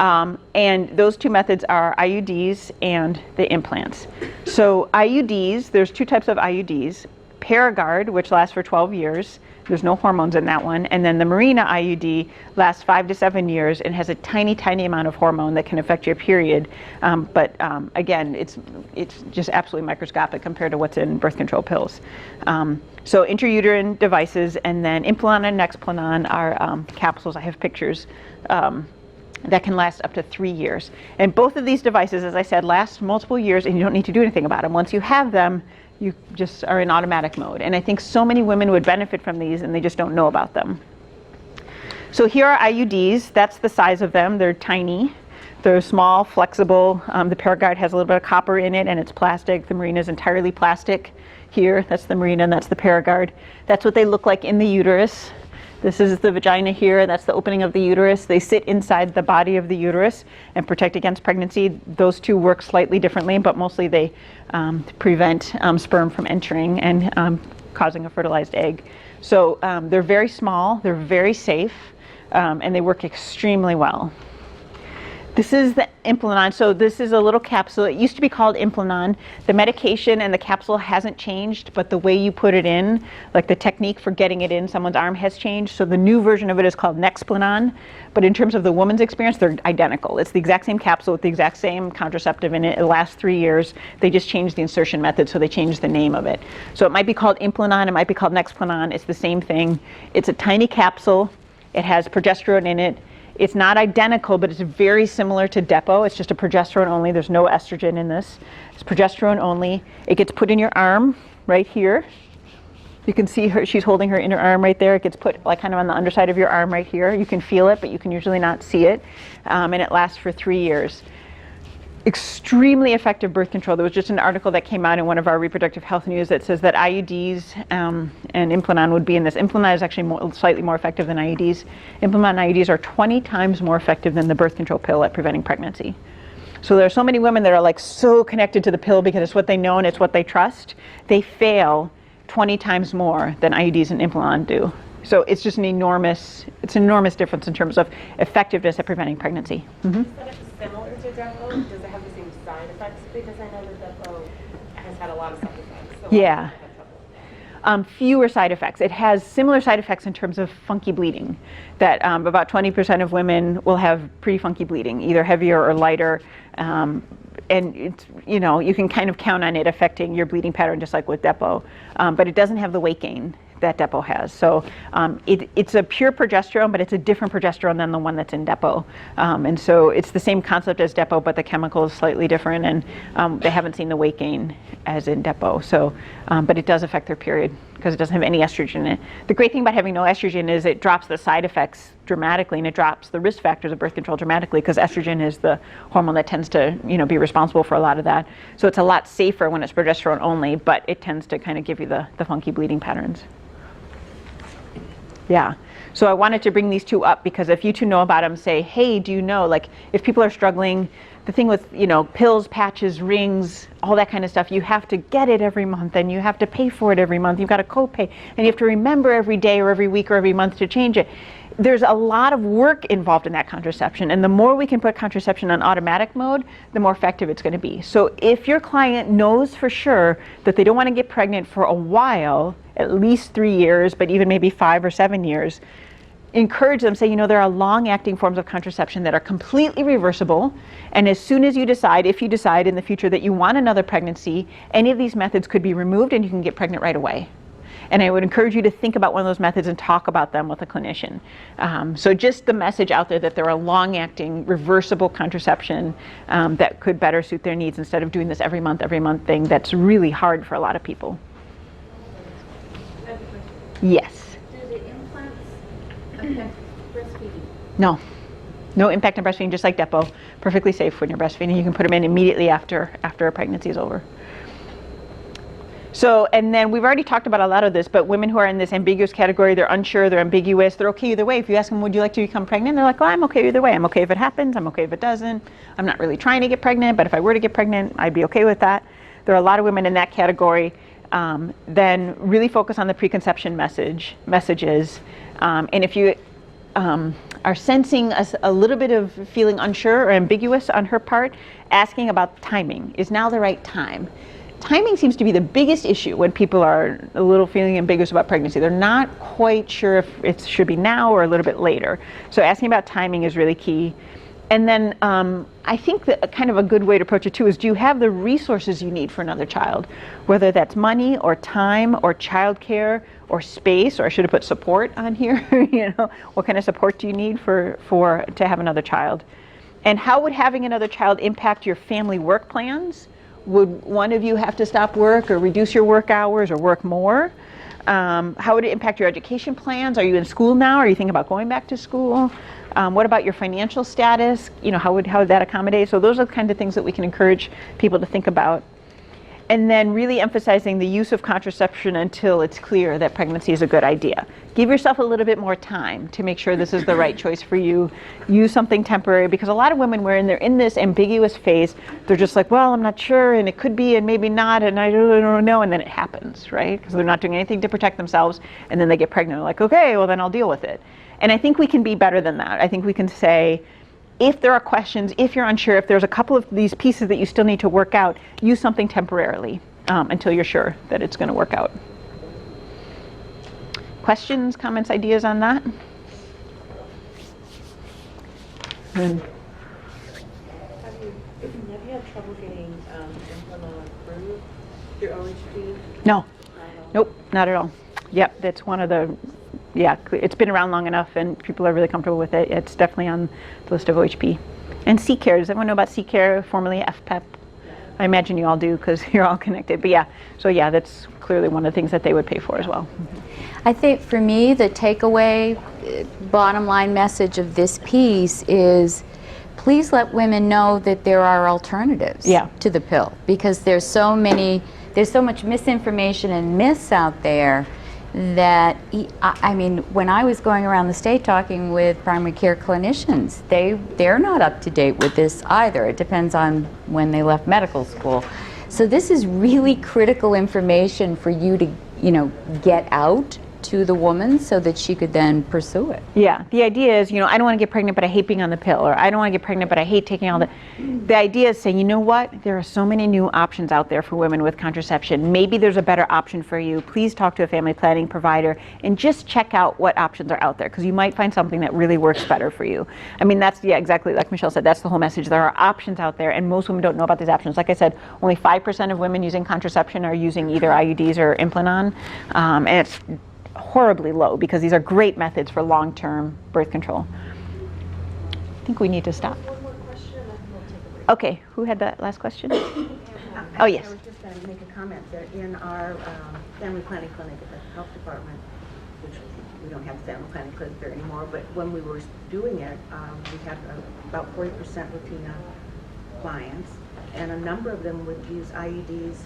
And those two methods are IUDs and the implants. So IUDs, there's two types of IUDs. Paragard, which lasts for 12 years. There's no hormones in that one. And then the Mirena IUD lasts 5 to 7 years and has a tiny, tiny amount of hormone that can affect your period. But again, it's just absolutely microscopic compared to what's in birth control pills. So intrauterine devices, and then Implanon and Nexplanon are capsules. I have pictures. That can last up to 3 years. And both of these devices, as I said, last multiple years and you don't need to do anything about them. Once you have them, you just are in automatic mode. And I think so many women would benefit from these and they just don't know about them. So here are IUDs. That's the size of them. They're tiny. They're small, flexible. The Paragard has a little bit of copper in it and it's plastic. The Mirena is entirely plastic. Here, that's the Mirena and that's the Paragard. That's what they look like in the uterus. This is the vagina here, that's the opening of the uterus. They sit inside the body of the uterus and protect against pregnancy. Those two work slightly differently, but mostly they prevent sperm from entering and causing a fertilized egg. So they're very small, they're very safe, and they work extremely well. This is the Implanon. So this is a little capsule. It used to be called Implanon. The medication and the capsule hasn't changed, but the way you put it in, like the technique for getting it in someone's arm has changed. So the new version of it is called Nexplanon. But in terms of the woman's experience, they're identical. It's the exact same capsule with the exact same contraceptive in it. It lasts 3 years. They just changed the insertion method, so they changed the name of it. So it might be called Implanon. It might be called Nexplanon. It's the same thing. It's a tiny capsule. It has progesterone in it. It's not identical, but it's very similar to Depo. It's just a progesterone only. There's no estrogen in this. It's progesterone only. It gets put in your arm right here. You can see her, she's holding her inner arm right there. It gets put like kind of on the underside of your arm right here. You can feel it, but you can usually not see it. And it lasts for 3 years. Extremely effective birth control. There was just an article that came out in one of our reproductive health news that says that IUDs and Implanon would be in this. Implanon is actually slightly more effective than IUDs. Implanon IUDs are 20 times more effective than the birth control pill at preventing pregnancy. So there are so many women that are like so connected to the pill because it's what they know and it's what they trust. They fail 20 times more than IUDs and Implanon do. So it's just an enormous difference in terms of effectiveness at preventing pregnancy. Mm-hmm. Similar to Depo? Does it have the same side effects? Because I know that Depo has had a lot of side effects. So yeah. Fewer side effects. It has similar side effects in terms of funky bleeding. That about 20% of women will have pretty funky bleeding, either heavier or lighter. And it's, you can kind of count on it affecting your bleeding pattern just like with Depo. But it doesn't have the weight gain that Depo has. So it's a pure progesterone, but it's a different progesterone than the one that's in Depo. And so it's the same concept as Depo, but the chemical is slightly different, and they haven't seen the weight gain as in Depo. So, but it does affect their period because it doesn't have any estrogen in it. The great thing about having no estrogen is it drops the side effects dramatically, and it drops the risk factors of birth control dramatically because estrogen is the hormone that tends to be responsible for a lot of that. So it's a lot safer when it's progesterone only, but it tends to kind of give you the funky bleeding patterns. Yeah. So I wanted to bring these two up because if you two know about them, say, hey, do you know, like if people are struggling, the thing with, pills, patches, rings, all that kind of stuff, you have to get it every month and you have to pay for it every month. You've got a copay and you have to remember every day or every week or every month to change it. There's a lot of work involved in that contraception, and the more we can put contraception on automatic mode, the more effective it's going to be. So if your client knows for sure that they don't want to get pregnant for a while, at least 3 years, but even maybe 5 or 7 years, encourage them, say, you know, there are long-acting forms of contraception that are completely reversible, and as soon as you decide, if you decide in the future that you want another pregnancy, any of these methods could be removed and you can get pregnant right away. And I would encourage you to think about one of those methods and talk about them with a clinician. So just the message out there that there are long-acting, reversible contraception that could better suit their needs instead of doing this every month thing that's really hard for a lot of people. Yes. Do the implants affect breastfeeding? No. No impact on breastfeeding, just like Depo. Perfectly safe when you're breastfeeding. You can put them in immediately after a pregnancy is over. So, and then we've already talked about a lot of this, but women who are in this ambiguous category, they're unsure, they're ambiguous, they're okay either way. If you ask them, would you like to become pregnant? They're like, well, I'm okay either way. I'm okay if it happens. I'm okay if it doesn't. I'm not really trying to get pregnant, but if I were to get pregnant, I'd be okay with that. There are a lot of women in that category. Then really focus on the preconception messages. And if you are sensing a little bit of feeling unsure or ambiguous on her part, asking about timing. Is now the right time? Timing seems to be the biggest issue when people are a little feeling ambiguous about pregnancy. They're not quite sure if it should be now or a little bit later. So asking about timing is really key. And then I think that kind of a good way to approach it too is, do you have the resources you need for another child? Whether that's money or time or childcare or space, or I should have put support on here. You know, what kind of support do you need to have another child? And how would having another child impact your family work plans? Would one of you have to stop work or reduce your work hours or work more? How would it impact your education plans? Are you in school now? Are you thinking about going back to school? What about your financial status? You know, how would that accommodate? So those are the kind of things that we can encourage people to think about. And then really emphasizing the use of contraception until it's clear that pregnancy is a good idea. Give yourself a little bit more time to make sure this is the right choice for you. Use something temporary, because a lot of women, when they're in this ambiguous phase, they're just like, well, I'm not sure, and it could be, and maybe not, and I really don't know, and then it happens, right? Because they're not doing anything to protect themselves, and then they get pregnant. They're like, okay, well then I'll deal with it. And I think we can be better than that. I think we can say, if there are questions, if you're unsure, if there's a couple of these pieces that you still need to work out, use something temporarily until you're sure that it's going to work out. Questions, comments, ideas on that? Have you had trouble getting Implanon approved through OHP? No. Nope, not at all. Yep, that's one of the, yeah, it's been around long enough and people are really comfortable with it. It's definitely on the list of OHP. And CCARE, does everyone know about CCARE, formerly FPEP? I imagine you all do because you're all connected. But yeah, so yeah, that's clearly one of the things that they would pay for as well. I think for me, the takeaway, bottom line message of this piece is, please let women know that there are alternatives to the pill, because there's so much misinformation and myths out there that, I mean, when I was going around the state talking with primary care clinicians, they're not up to date with this either. It depends on when they left medical school. So this is really critical information for you to, you know, get out to the woman so that she could then pursue it. Yeah, the idea is, you know, I don't want to get pregnant, but I hate being on the pill, or I don't want to get pregnant, but I hate taking all the. The idea is saying, you know what, there are so many new options out there for women with contraception. Maybe there's a better option for you. Please talk to a family planning provider and just check out what options are out there, because you might find something that really works better for you. I mean, that's, yeah, exactly like Michelle said, that's the whole message. There are options out there, and most women don't know about these options. Like I said, only 5% of women using contraception are using either IUDs or Implanon, and it's horribly low, because these are great methods for long-term birth control. I think we need to stop. One more question and then we'll take a break. Okay, who had that last question? Oh, yes. I was just going to make a comment that in our family planning clinic at the health department, which we don't have the family planning clinic there anymore, but when we were doing it, we had about 40% Latina clients, and a number of them would use IUDs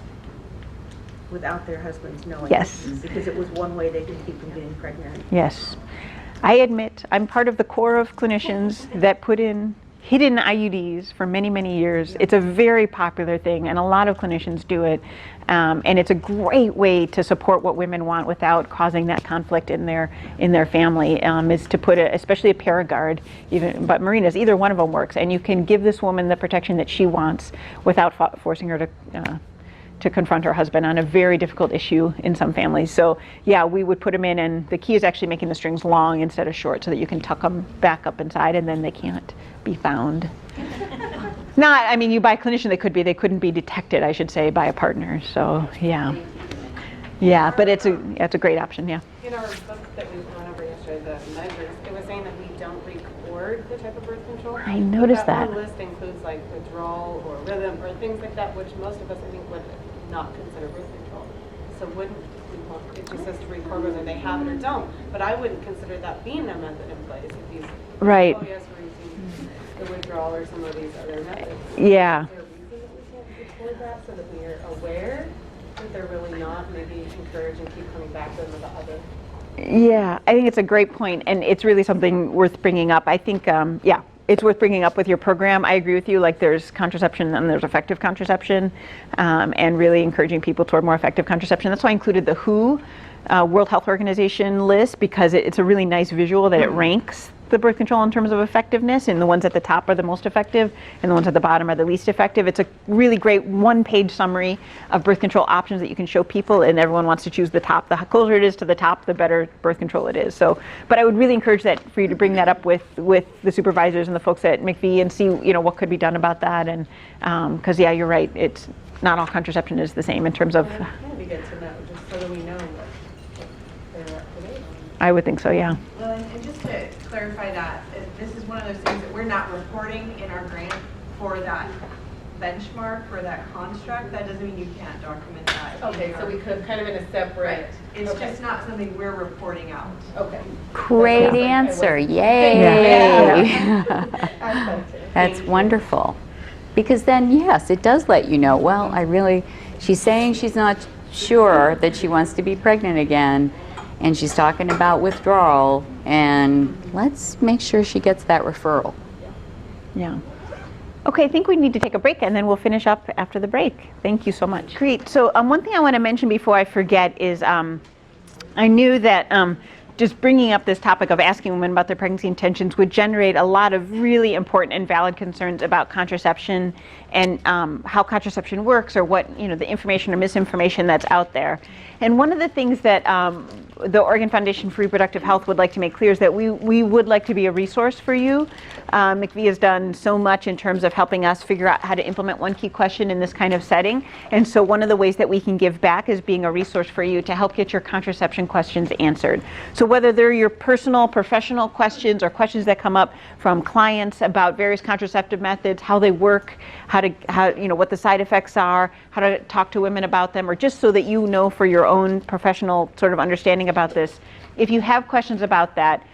without their husbands knowing. Yes. Because it was one way they could keep from getting pregnant. Yes. I admit I'm part of the core of clinicians that put in hidden IUDs for many, many years. It's a very popular thing, and a lot of clinicians do it. And it's a great way to support what women want without causing that conflict in their family, is to put especially a Paragard, but Mirina's, either one of them works, and you can give this woman the protection that she wants without forcing her to confront her husband on a very difficult issue in some families. So yeah, we would put them in, and the key is actually making the strings long instead of short so that you can tuck them back up inside and then they can't be found. Not, I mean, you buy a clinician, they couldn't be detected, I should say, by a partner. So yeah. Yeah, but it's a great option, yeah. In our book that we went over yesterday, the measures, it was saying that we don't record the type of birth control. I noticed that. that. One list includes like withdrawal or rhythm or things like that, which most of us, I think, would not consider birth control. So wouldn't we want, it just says to record whether they have it or don't. But I wouldn't consider that being a method in place if these, right. oh yes, we're using the withdrawal or some of these other methods. Yeah. Is there a reason that we can't record that so that we are aware that they're really not, maybe encourage and keep coming back to them with the other? Yeah, I think it's a great point, and it's really something worth bringing up. I think, yeah, it's worth bringing up with your program. I agree with you, like there's contraception and there's effective contraception, and really encouraging people toward more effective contraception. That's why I included the WHO, World Health Organization list, because it's a really nice visual that it ranks the birth control in terms of effectiveness, and the ones at the top are the most effective and the ones at the bottom are the least effective. It's a really great one-page summary of birth control options that you can show people, and everyone wants to choose the top. The closer it is to the top, the better birth control it is. So, but I would really encourage that for you to bring that up with the supervisors and the folks at McVie and see, you know, what could be done about that. And because yeah, you're right, it's not all contraception is the same in terms of. It'd be good to know, just so that we know what they're up to date on. I would think so, yeah. Well, and just to clarify that, this is one of those things that we're not reporting in our grant for that benchmark, for that construct. That doesn't mean you can't document that. Okay, so we could kind of in a separate. Right. It's okay. just not something we're reporting out. Okay. Great answer, yay! Yeah. That's wonderful. Because then, yes, it does let you know, well, she's saying she's not sure that she wants to be pregnant again, and she's talking about withdrawal, and let's make sure she gets that referral. Yeah. Okay, I think we need to take a break, and then we'll finish up after the break. Thank you so much. Great. So one thing I want to mention before I forget is I knew that just bringing up this topic of asking women about their pregnancy intentions would generate a lot of really important and valid concerns about contraception and how contraception works, or what, you know, the information or misinformation that's out there. And one of the things that the Oregon Foundation for Reproductive Health would like to make clear is that we would like to be a resource for you. McVie has done so much in terms of helping us figure out how to implement One Key Question in this kind of setting. And so one of the ways that we can give back is being a resource for you to help get your contraception questions answered. So whether they're your personal, professional questions or questions that come up from clients about various contraceptive methods, how they work, how you know, what the side effects are, how to talk to women about them, or just so that you know for your own professional sort of understanding about this. If you have questions about that,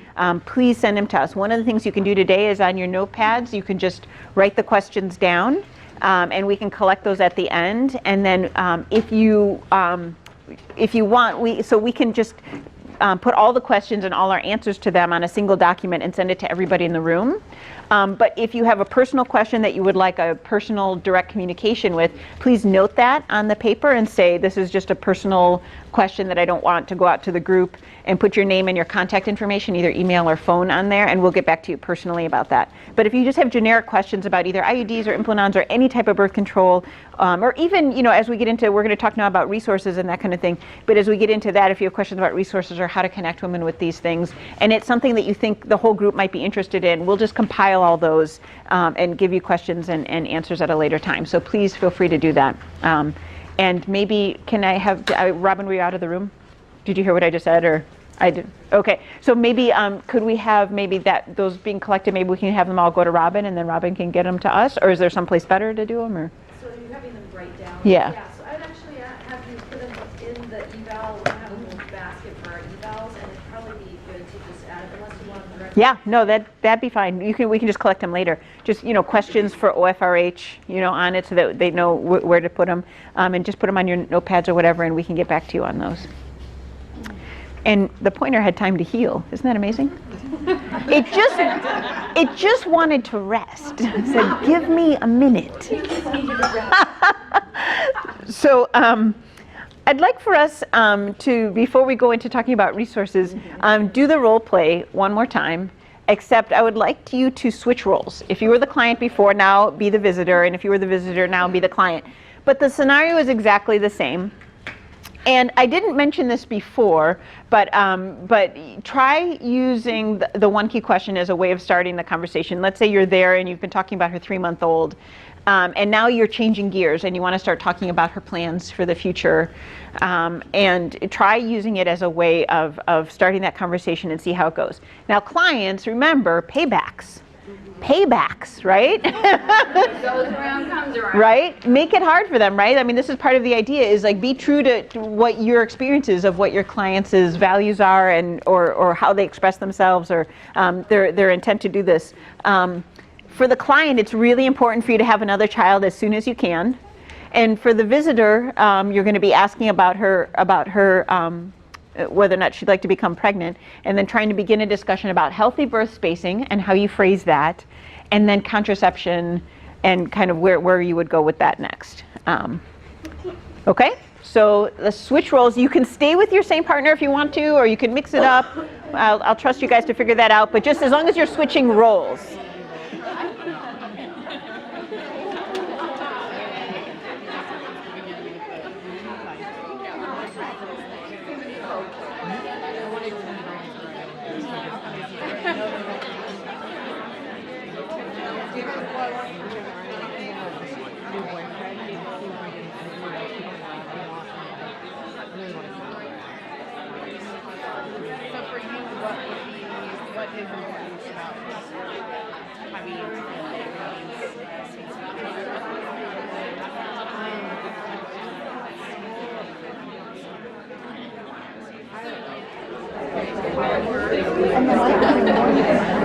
please send them to us. One of the things you can do today is on your notepads, you can just write the questions down, and we can collect those at the end. And then if you want, we can just put all the questions and all our answers to them on a single document and send it to everybody in the room. But if you have a personal question that you would like a personal direct communication with, please note that on the paper and say, this is just a personal question that I don't want to go out to the group, and put your name and your contact information, either email or phone, on there, and we'll get back to you personally about that. But if you just have generic questions about either IUDs or implanon or any type of birth control, or even, you know, as we get into, we're going to talk now about resources and that kind of thing, but as we get into that, if you have questions about resources or how to connect women with these things, and it's something that you think the whole group might be interested in, we'll just compile all those and give you questions and answers at a later time. So please feel free to do that. And maybe, can I have, Robin, were you out of the room? Did you hear what I just said, or? I did. Okay, so maybe could we have maybe those being collected, maybe we can have them all go to Robin, and then Robin can get them to us, or is there someplace better to do them, or? So are you having them write down? Yeah. Yeah, so I'd actually have you put them in the eval, we're gonna have a little basket for our evals, and it'd probably be good to just add, unless you want them directly. Yeah, no, that'd be fine. We can just collect them later. Just, you know, questions for OFRH, you know, on it, so that they know where to put them, and just put them on your notepads or whatever, and we can get back to you on those. And the pointer had time to heal. Isn't that amazing? It just wanted to rest. It said, give me a minute. So I'd like for us to, before we go into talking about resources, do the role play one more time, except I would like you to switch roles. If you were the client before, now be the visitor, and if you were the visitor, now be the client. but the scenario is exactly the same. And I didn't mention this before, but try using the one key question as a way of starting the conversation. Let's say you're there and you've been talking about her 3-month-old, and now you're changing gears and you want to start talking about her plans for the future. And try using it as a way of starting that conversation and see how it goes. Now, clients, remember, paybacks, right? Goes around, comes around. Right? Make it hard for them, right? I mean, this is part of the idea, is like be true to what your experience is of what your clients' values are, and or how they express themselves, or their intent to do this. For the client, it's really important for you to have another child as soon as you can. And for the visitor, you're going to be asking about her whether or not she'd like to become pregnant, and then trying to begin a discussion about healthy birth spacing and how you phrase that, and then contraception and kind of where you would go with that next. Okay, so let's switch roles. You can stay with your same partner if you want to, or you can mix it up. I'll trust you guys to figure that out, but just as long as you're switching roles.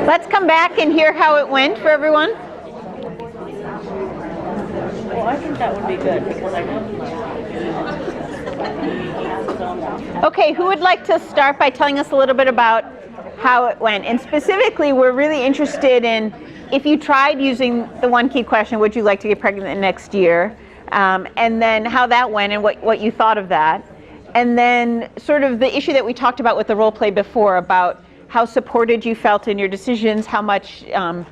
Let's come back and hear how it went for everyone. Well, I think that would be good because I know. Okay, who would like to start by telling us a little bit about how it went? And specifically, we're really interested in if you tried using the one key question, would you like to get pregnant next year? And then how that went and what you thought of that. And then sort of the issue that we talked about with the role play before about how supported you felt in your decisions, how much the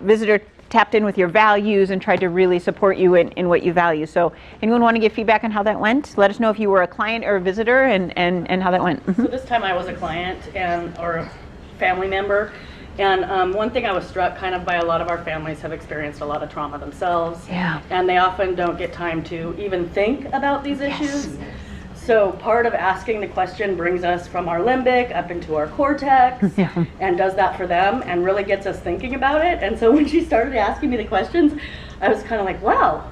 visitor tapped in with your values and tried to really support you in what you value. So anyone want to give feedback on how that went? Let us know if you were a client or a visitor and how that went. So this time I was a client or a family member. And one thing I was struck kind of by, a lot of our families have experienced a lot of trauma themselves. Yeah. And they often don't get time to even think about these issues. Yes. So part of asking the question brings us from our limbic up into our cortex, and does that for them and really gets us thinking about it. And so when she started asking me the questions, I was kind of like, wow,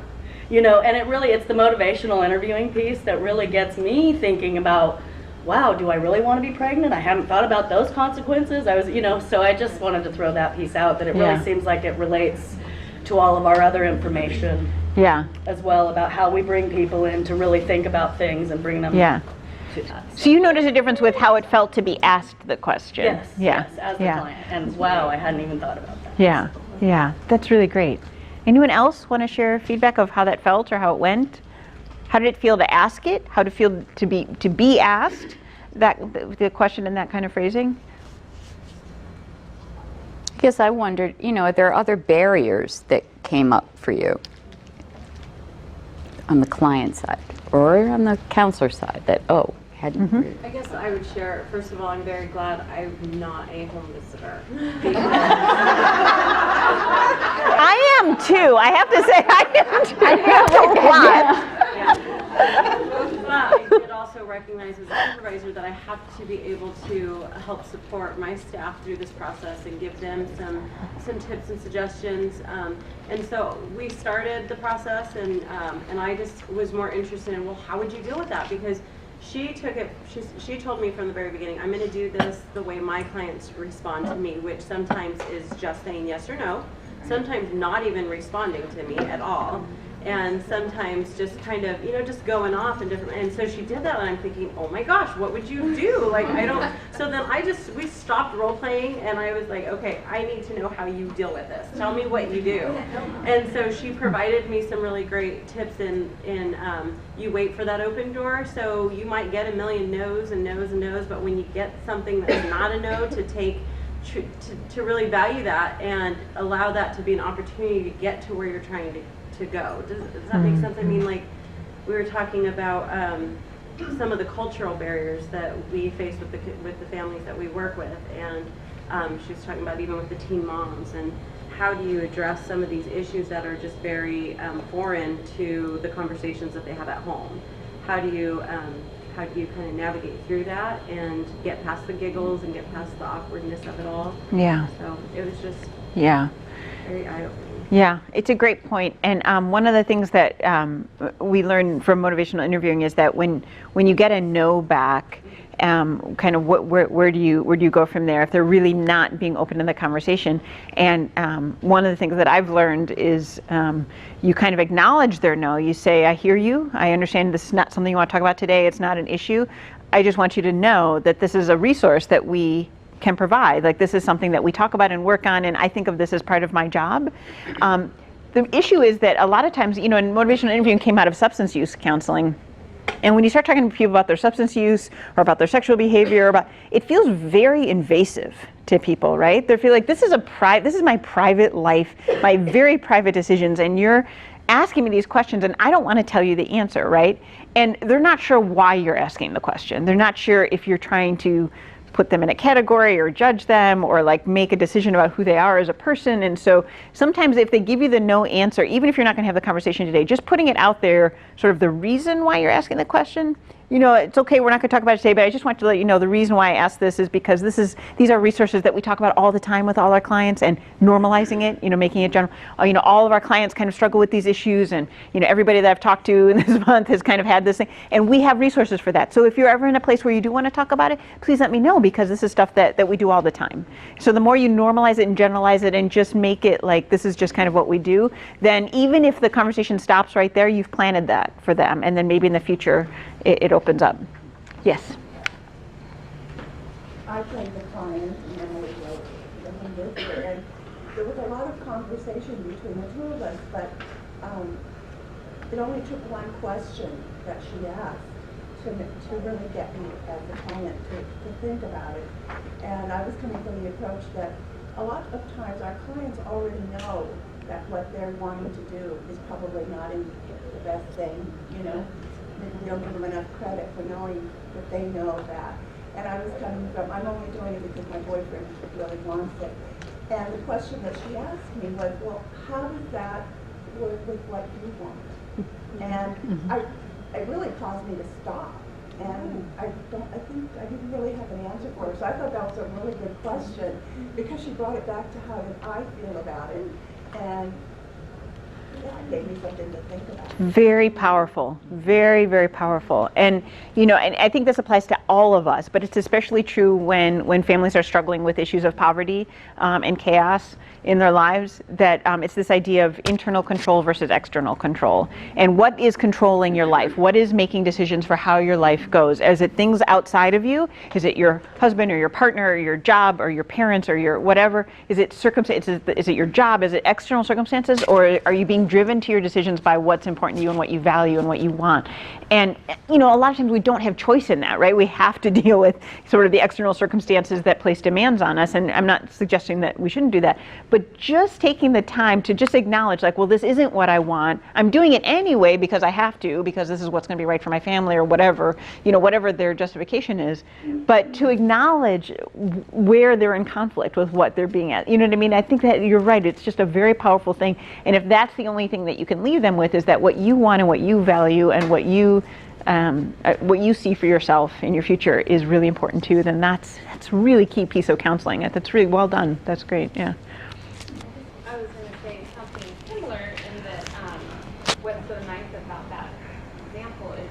and it's the motivational interviewing piece that really gets me thinking about, wow, do I really want to be pregnant? I haven't thought about those consequences. So I just wanted to throw that piece out, that it really seems like it relates to all of our other information. Yeah. As well, about how we bring people in to really think about things and bring them to us. So you noticed a difference with how it felt to be asked the question. Yes, as the client. And wow, I hadn't even thought about that. Yeah, that's really great. Anyone else want to share feedback of how that felt or how it went? How did it feel to ask it? How did it feel to be asked the question in that kind of phrasing? I guess I wondered, are there other barriers that came up for you on the client side or on the counselor side that, hadn't I guess I would share, first of all, I'm very glad I'm not a home visitor. I am too. I have to say I am too. But I did also recognize as a supervisor that I have to be able to help support my staff through this process and give them some tips and suggestions. And so we started the process, and I just was more interested in, well, how would you deal with that? Because she took it, she told me from the very beginning, I'm going to do this the way my clients respond to me, which sometimes is just saying yes or no, sometimes not even responding to me at all, and sometimes just kind of, just going off and different. And so she did that, and I'm thinking, oh my gosh, what would you do? Like, I don't. So then we stopped role playing, and I was like, okay, I need to know how you deal with this. Tell me what you do. And so she provided me some really great tips in you wait for that open door. So you might get a million no's and no's and no's, but when you get something that's not a no, to really value that and allow that to be an opportunity to get to where you're trying to go. Does that make sense? I mean, like, we were talking about some of the cultural barriers that we face with the families that we work with, and she was talking about even with the teen moms, and how do you address some of these issues that are just very foreign to the conversations that they have at home? How do you kind of navigate through that and get past the giggles and get past the awkwardness of it all? Yeah. So it was just very eye-opening. Yeah, it's a great point. And one of the things that we learned from motivational interviewing is that when you get a no back, kind of where do you go from there if they're really not being open in the conversation? And one of the things that I've learned is you kind of acknowledge their no. You say, I hear you. I understand this is not something you want to talk about today. It's not an issue. I just want you to know that this is a resource that we can provide. Like, this is something that we talk about and work on, and I think of this as part of my job. The issue is that a lot of times, and motivational interviewing came out of substance use counseling. And when you start talking to people about their substance use or about their sexual behavior, it feels very invasive to people, right? They feel like this is my private life, my very private decisions, and you're asking me these questions and I don't want to tell you the answer, right? And they're not sure why you're asking the question. They're not sure if you're trying to put them in a category or judge them or like make a decision about who they are as a person. And so sometimes if they give you the no answer, even if you're not going to have the conversation today, just putting it out there, sort of the reason why you're asking the question, it's okay, we're not going to talk about it today, but I just want to let you know the reason why I asked this is because these are resources that we talk about all the time with all our clients, and normalizing it, making it general. All of our clients kind of struggle with these issues, and everybody that I've talked to in this month has kind of had this thing, and we have resources for that. So if you're ever in a place where you do want to talk about it, please let me know, because this is stuff that we do all the time. So the more you normalize it and generalize it and just make it like this is just kind of what we do, then even if the conversation stops right there, you've planted that for them, and then maybe in the future it opens up. Yes. I played the client, and Emily wrote it, and there was a lot of conversation between the two of us, but it only took one question that she asked to really get me as a client to think about it. And I was coming from the approach that a lot of times our clients already know that what they're wanting to do is probably not the best thing, We don't give them enough credit for knowing that they know that. And I was coming from, I'm only doing it because my boyfriend really wants it. And the question that she asked me was, well, how does that work with what you want? And it really caused me to stop. And I think I didn't really have an answer for her. So I thought that was a really good question, because she brought it back to how did I feel about it. And it gave me something to think about. Very powerful, very, very powerful. And and I think this applies to all of us, but it's especially true when families are struggling with issues of poverty and chaos in their lives, that it's this idea of internal control versus external control. And what is controlling your life? What is making decisions for how your life goes? Is it things outside of you? Is it your husband or your partner or your job or your parents or your whatever? Is it circumstances? Is it your job? Is it external circumstances? Or are you being driven to your decisions by what's important to you and what you value and what you want? And a lot of times we don't have choice in that, right? We have to deal with sort of the external circumstances that place demands on us. And I'm not suggesting that we shouldn't do that, but just taking the time to just acknowledge, like, well, this isn't what I want. I'm doing it anyway because I have to, because this is what's going to be right for my family or whatever, whatever their justification is. But to acknowledge where they're in conflict with what they're being at. You know what I mean? I think that you're right. It's just a very powerful thing. And if that's the only thing that you can leave them with, is that what you want and what you value and what you see for yourself in your future is really important too, then that's really key piece of counseling. That's really well done. That's great. Yeah. I was going to say something similar in that what's so nice about that example is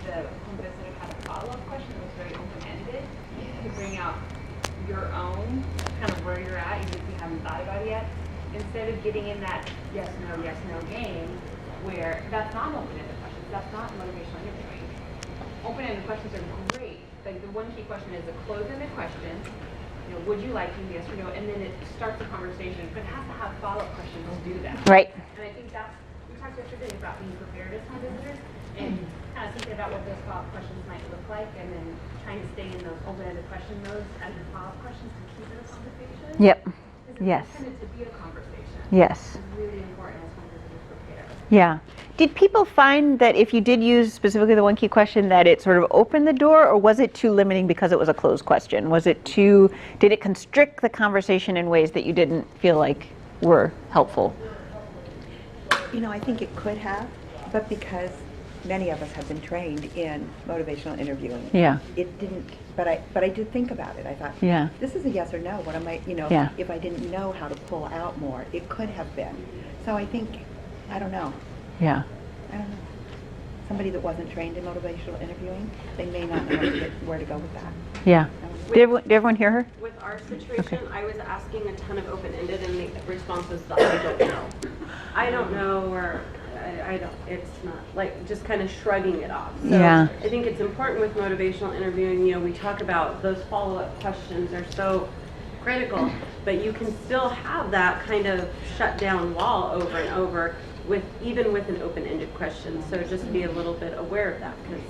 the home visitor had a follow-up question that was very open-ended to bring out your own, kind of where you're at, even if you haven't thought about it yet, instead of getting in that yes, no game, where that's not open-ended questions, that's not motivational interviewing. Open-ended questions are great. Like, the one key question is a closed-ended question. Would you like to, yes or no? And then it starts a conversation, but it has to have follow-up questions to do that. Right. And I think that's, we talked yesterday about being prepared as home visitors and kind of thinking about what those follow-up questions might look like, and then trying to stay in those open-ended question modes as the follow-up questions to keep it a conversation. Yep. Because Yes. it's intended to be a conversation. Yes. It's really important as home visitors prepare. Yeah. Did people find that if you did use specifically the one key question that it sort of opened the door, or was it too limiting because it was a closed question? Did it constrict the conversation in ways that you didn't feel like were helpful? You know, I think it could have, but because many of us have been trained in motivational interviewing. Yeah. It didn't, but I did think about it. I thought, yeah, this is a yes or no. What am I, yeah. if I didn't know how to pull out more, it could have been. So I think, I don't know. Yeah. I don't know. Somebody that wasn't trained in motivational interviewing, they may not know where to go with that. Yeah. Did everyone hear her? With our situation, Okay. I was asking a ton of open-ended, and the response was, I don't know. I don't know, or I don't, it's not, like, just kind of shrugging it off. So Yeah. I think it's important with motivational interviewing, we talk about those follow-up questions are so critical, but you can still have that kind of shut down wall over and over even with an open-ended question. So just be a little bit aware of that, because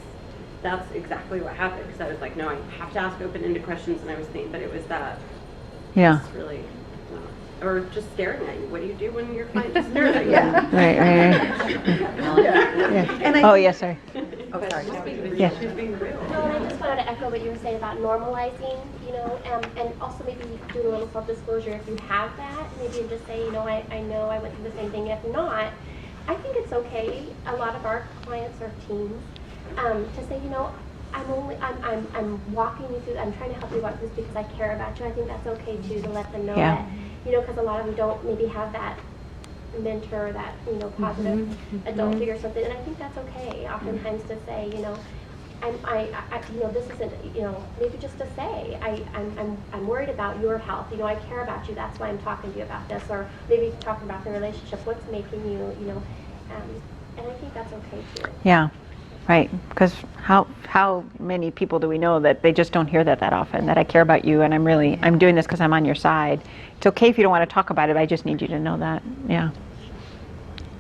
that's exactly what happened. Because I was like, no, I have to ask open-ended questions, and I was thinking, but it was that. Yeah. It's really, or just staring at you. What do you do when your client just stares at you? Right. Yeah. And yes, sorry. Oh, sorry. Yeah. She's being real. No, and I just wanted to echo what you were saying about normalizing, and also maybe do a little self-disclosure if you have that. Maybe just say, I know I went through the same thing. If not, I think it's okay. A lot of our clients are teens to say, I'm walking you through. I'm trying to help you walk this because I care about you. I think that's okay too, to let them know that, because a lot of them don't maybe have that mentor, that positive adult figure or something, and I think that's okay. Oftentimes to say, this isn't, maybe just to say, I'm worried about your health. I care about you. That's why I'm talking to you about this, or maybe talking about the relationship. What's making you, and I think that's okay too. Yeah. Right, because how many people do we know that they just don't hear that often, that I care about you and I'm doing this because I'm on your side. It's okay if you don't want to talk about it, I just need you to know that. Yeah.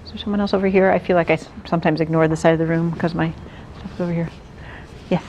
Is there someone else over here? I feel like I sometimes ignore the side of the room because my stuff's over here. Yes.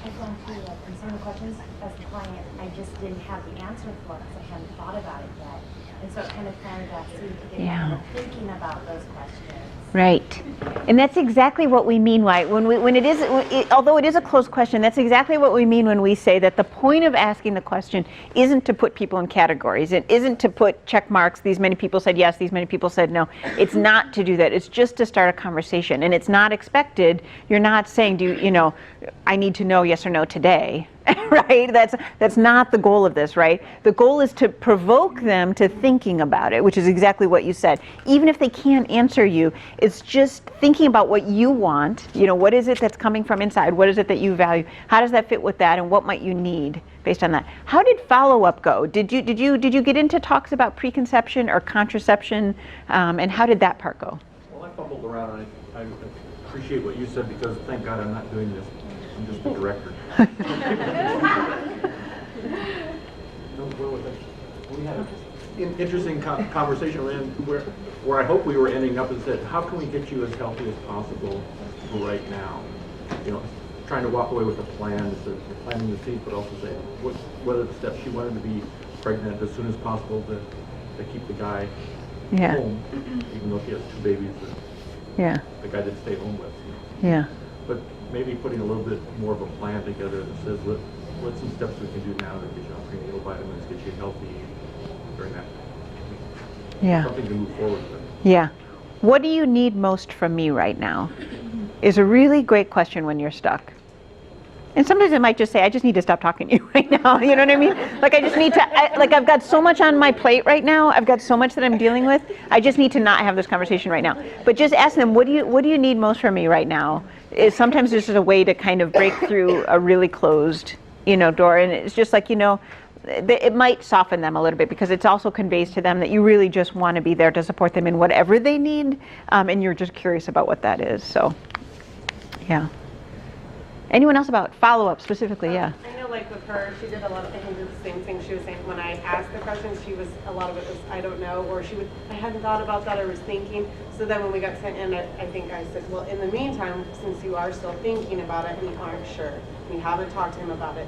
I've gone through some questions as a client. I just didn't have the answer for it, because I hadn't thought about it yet. And so it kind of planted that seed to get kind of thinking about those questions. Right, and that's exactly what we mean. Although it is a closed question, that's exactly what we mean when we say that the point of asking the question isn't to put people in categories. It isn't to put check marks. These many people said yes. These many people said no. It's not to do that. It's just to start a conversation, and it's not expected. You're not saying, I need to know yes or no today. Right? That's not the goal of this, right? The goal is to provoke them to thinking about it, which is exactly what you said. Even if they can't answer you, it's just thinking about what you want. What is it that's coming from inside? What is it that you value? How does that fit with that? And what might you need based on that? How did follow-up go? Did you get into talks about preconception or contraception? And how did that part go? Well, I fumbled around, and I appreciate what you said, because thank God I'm not doing this. I'm just the director. We had an interesting conversation where I hope we were ending up and said, how can we get you as healthy as possible right now? Trying to walk away with a plan, planting the seeds, but also say what are the steps. She wanted to be pregnant as soon as possible to keep the guy home, even though she has 2 babies. The guy did stay home with. Yeah. But maybe putting a little bit more of a plan together that says, what's some steps we can do now to get you on prenatal vitamins, get you healthy during that. Something to move forward with. Yeah. What do you need most from me right now? Is a really great question when you're stuck. And sometimes it might just say, I just need to stop talking to you right now. You know what I mean? Like I just need to, I've got so much on my plate right now. I've got so much that I'm dealing with. I just need to not have this conversation right now. But just ask them, what do you need most from me right now? Sometimes this is a way to kind of break through a really closed, door. And it's just like, it might soften them a little bit, because it also conveys to them that you really just want to be there to support them in whatever they need. And you're just curious about what that is. So, yeah. Anyone else about follow-up specifically? Yeah. I know, like with her, she did a lot of, I think the same thing she was saying. When I asked the questions, a lot of it was, I don't know, or I hadn't thought about that, or was thinking. So then when we got sent in, I think I said, well, in the meantime, since you are still thinking about it and you aren't sure, you haven't talked to him about it,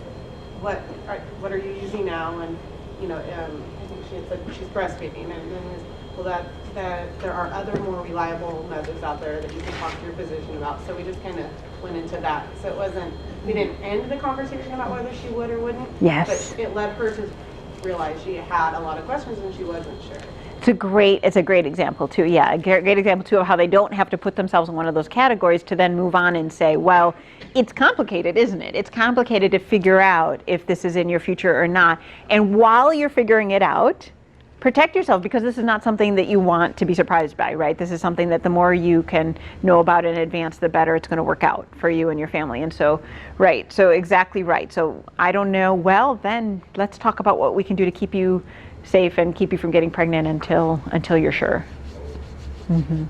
what are you using now? And, I think she had said she's breastfeeding, and then that there are other more reliable methods out there that you can talk to your physician about. So we just kind of went into that. So it wasn't, we didn't end the conversation about whether she would or wouldn't. Yes. But it led her to realize she had a lot of questions and she wasn't sure. It's a great example too. Yeah, a great example too of how they don't have to put themselves in one of those categories to then move on and say, well, it's complicated, isn't it? It's complicated to figure out if this is in your future or not. And while you're figuring it out, protect yourself, because this is not something that you want to be surprised by, right? This is something that the more you can know about in advance, the better it's going to work out for you and your family. And so, right, so exactly right. So I don't know, well, then let's talk about what we can do to keep you safe and keep you from getting pregnant until you're sure. Mm-hmm.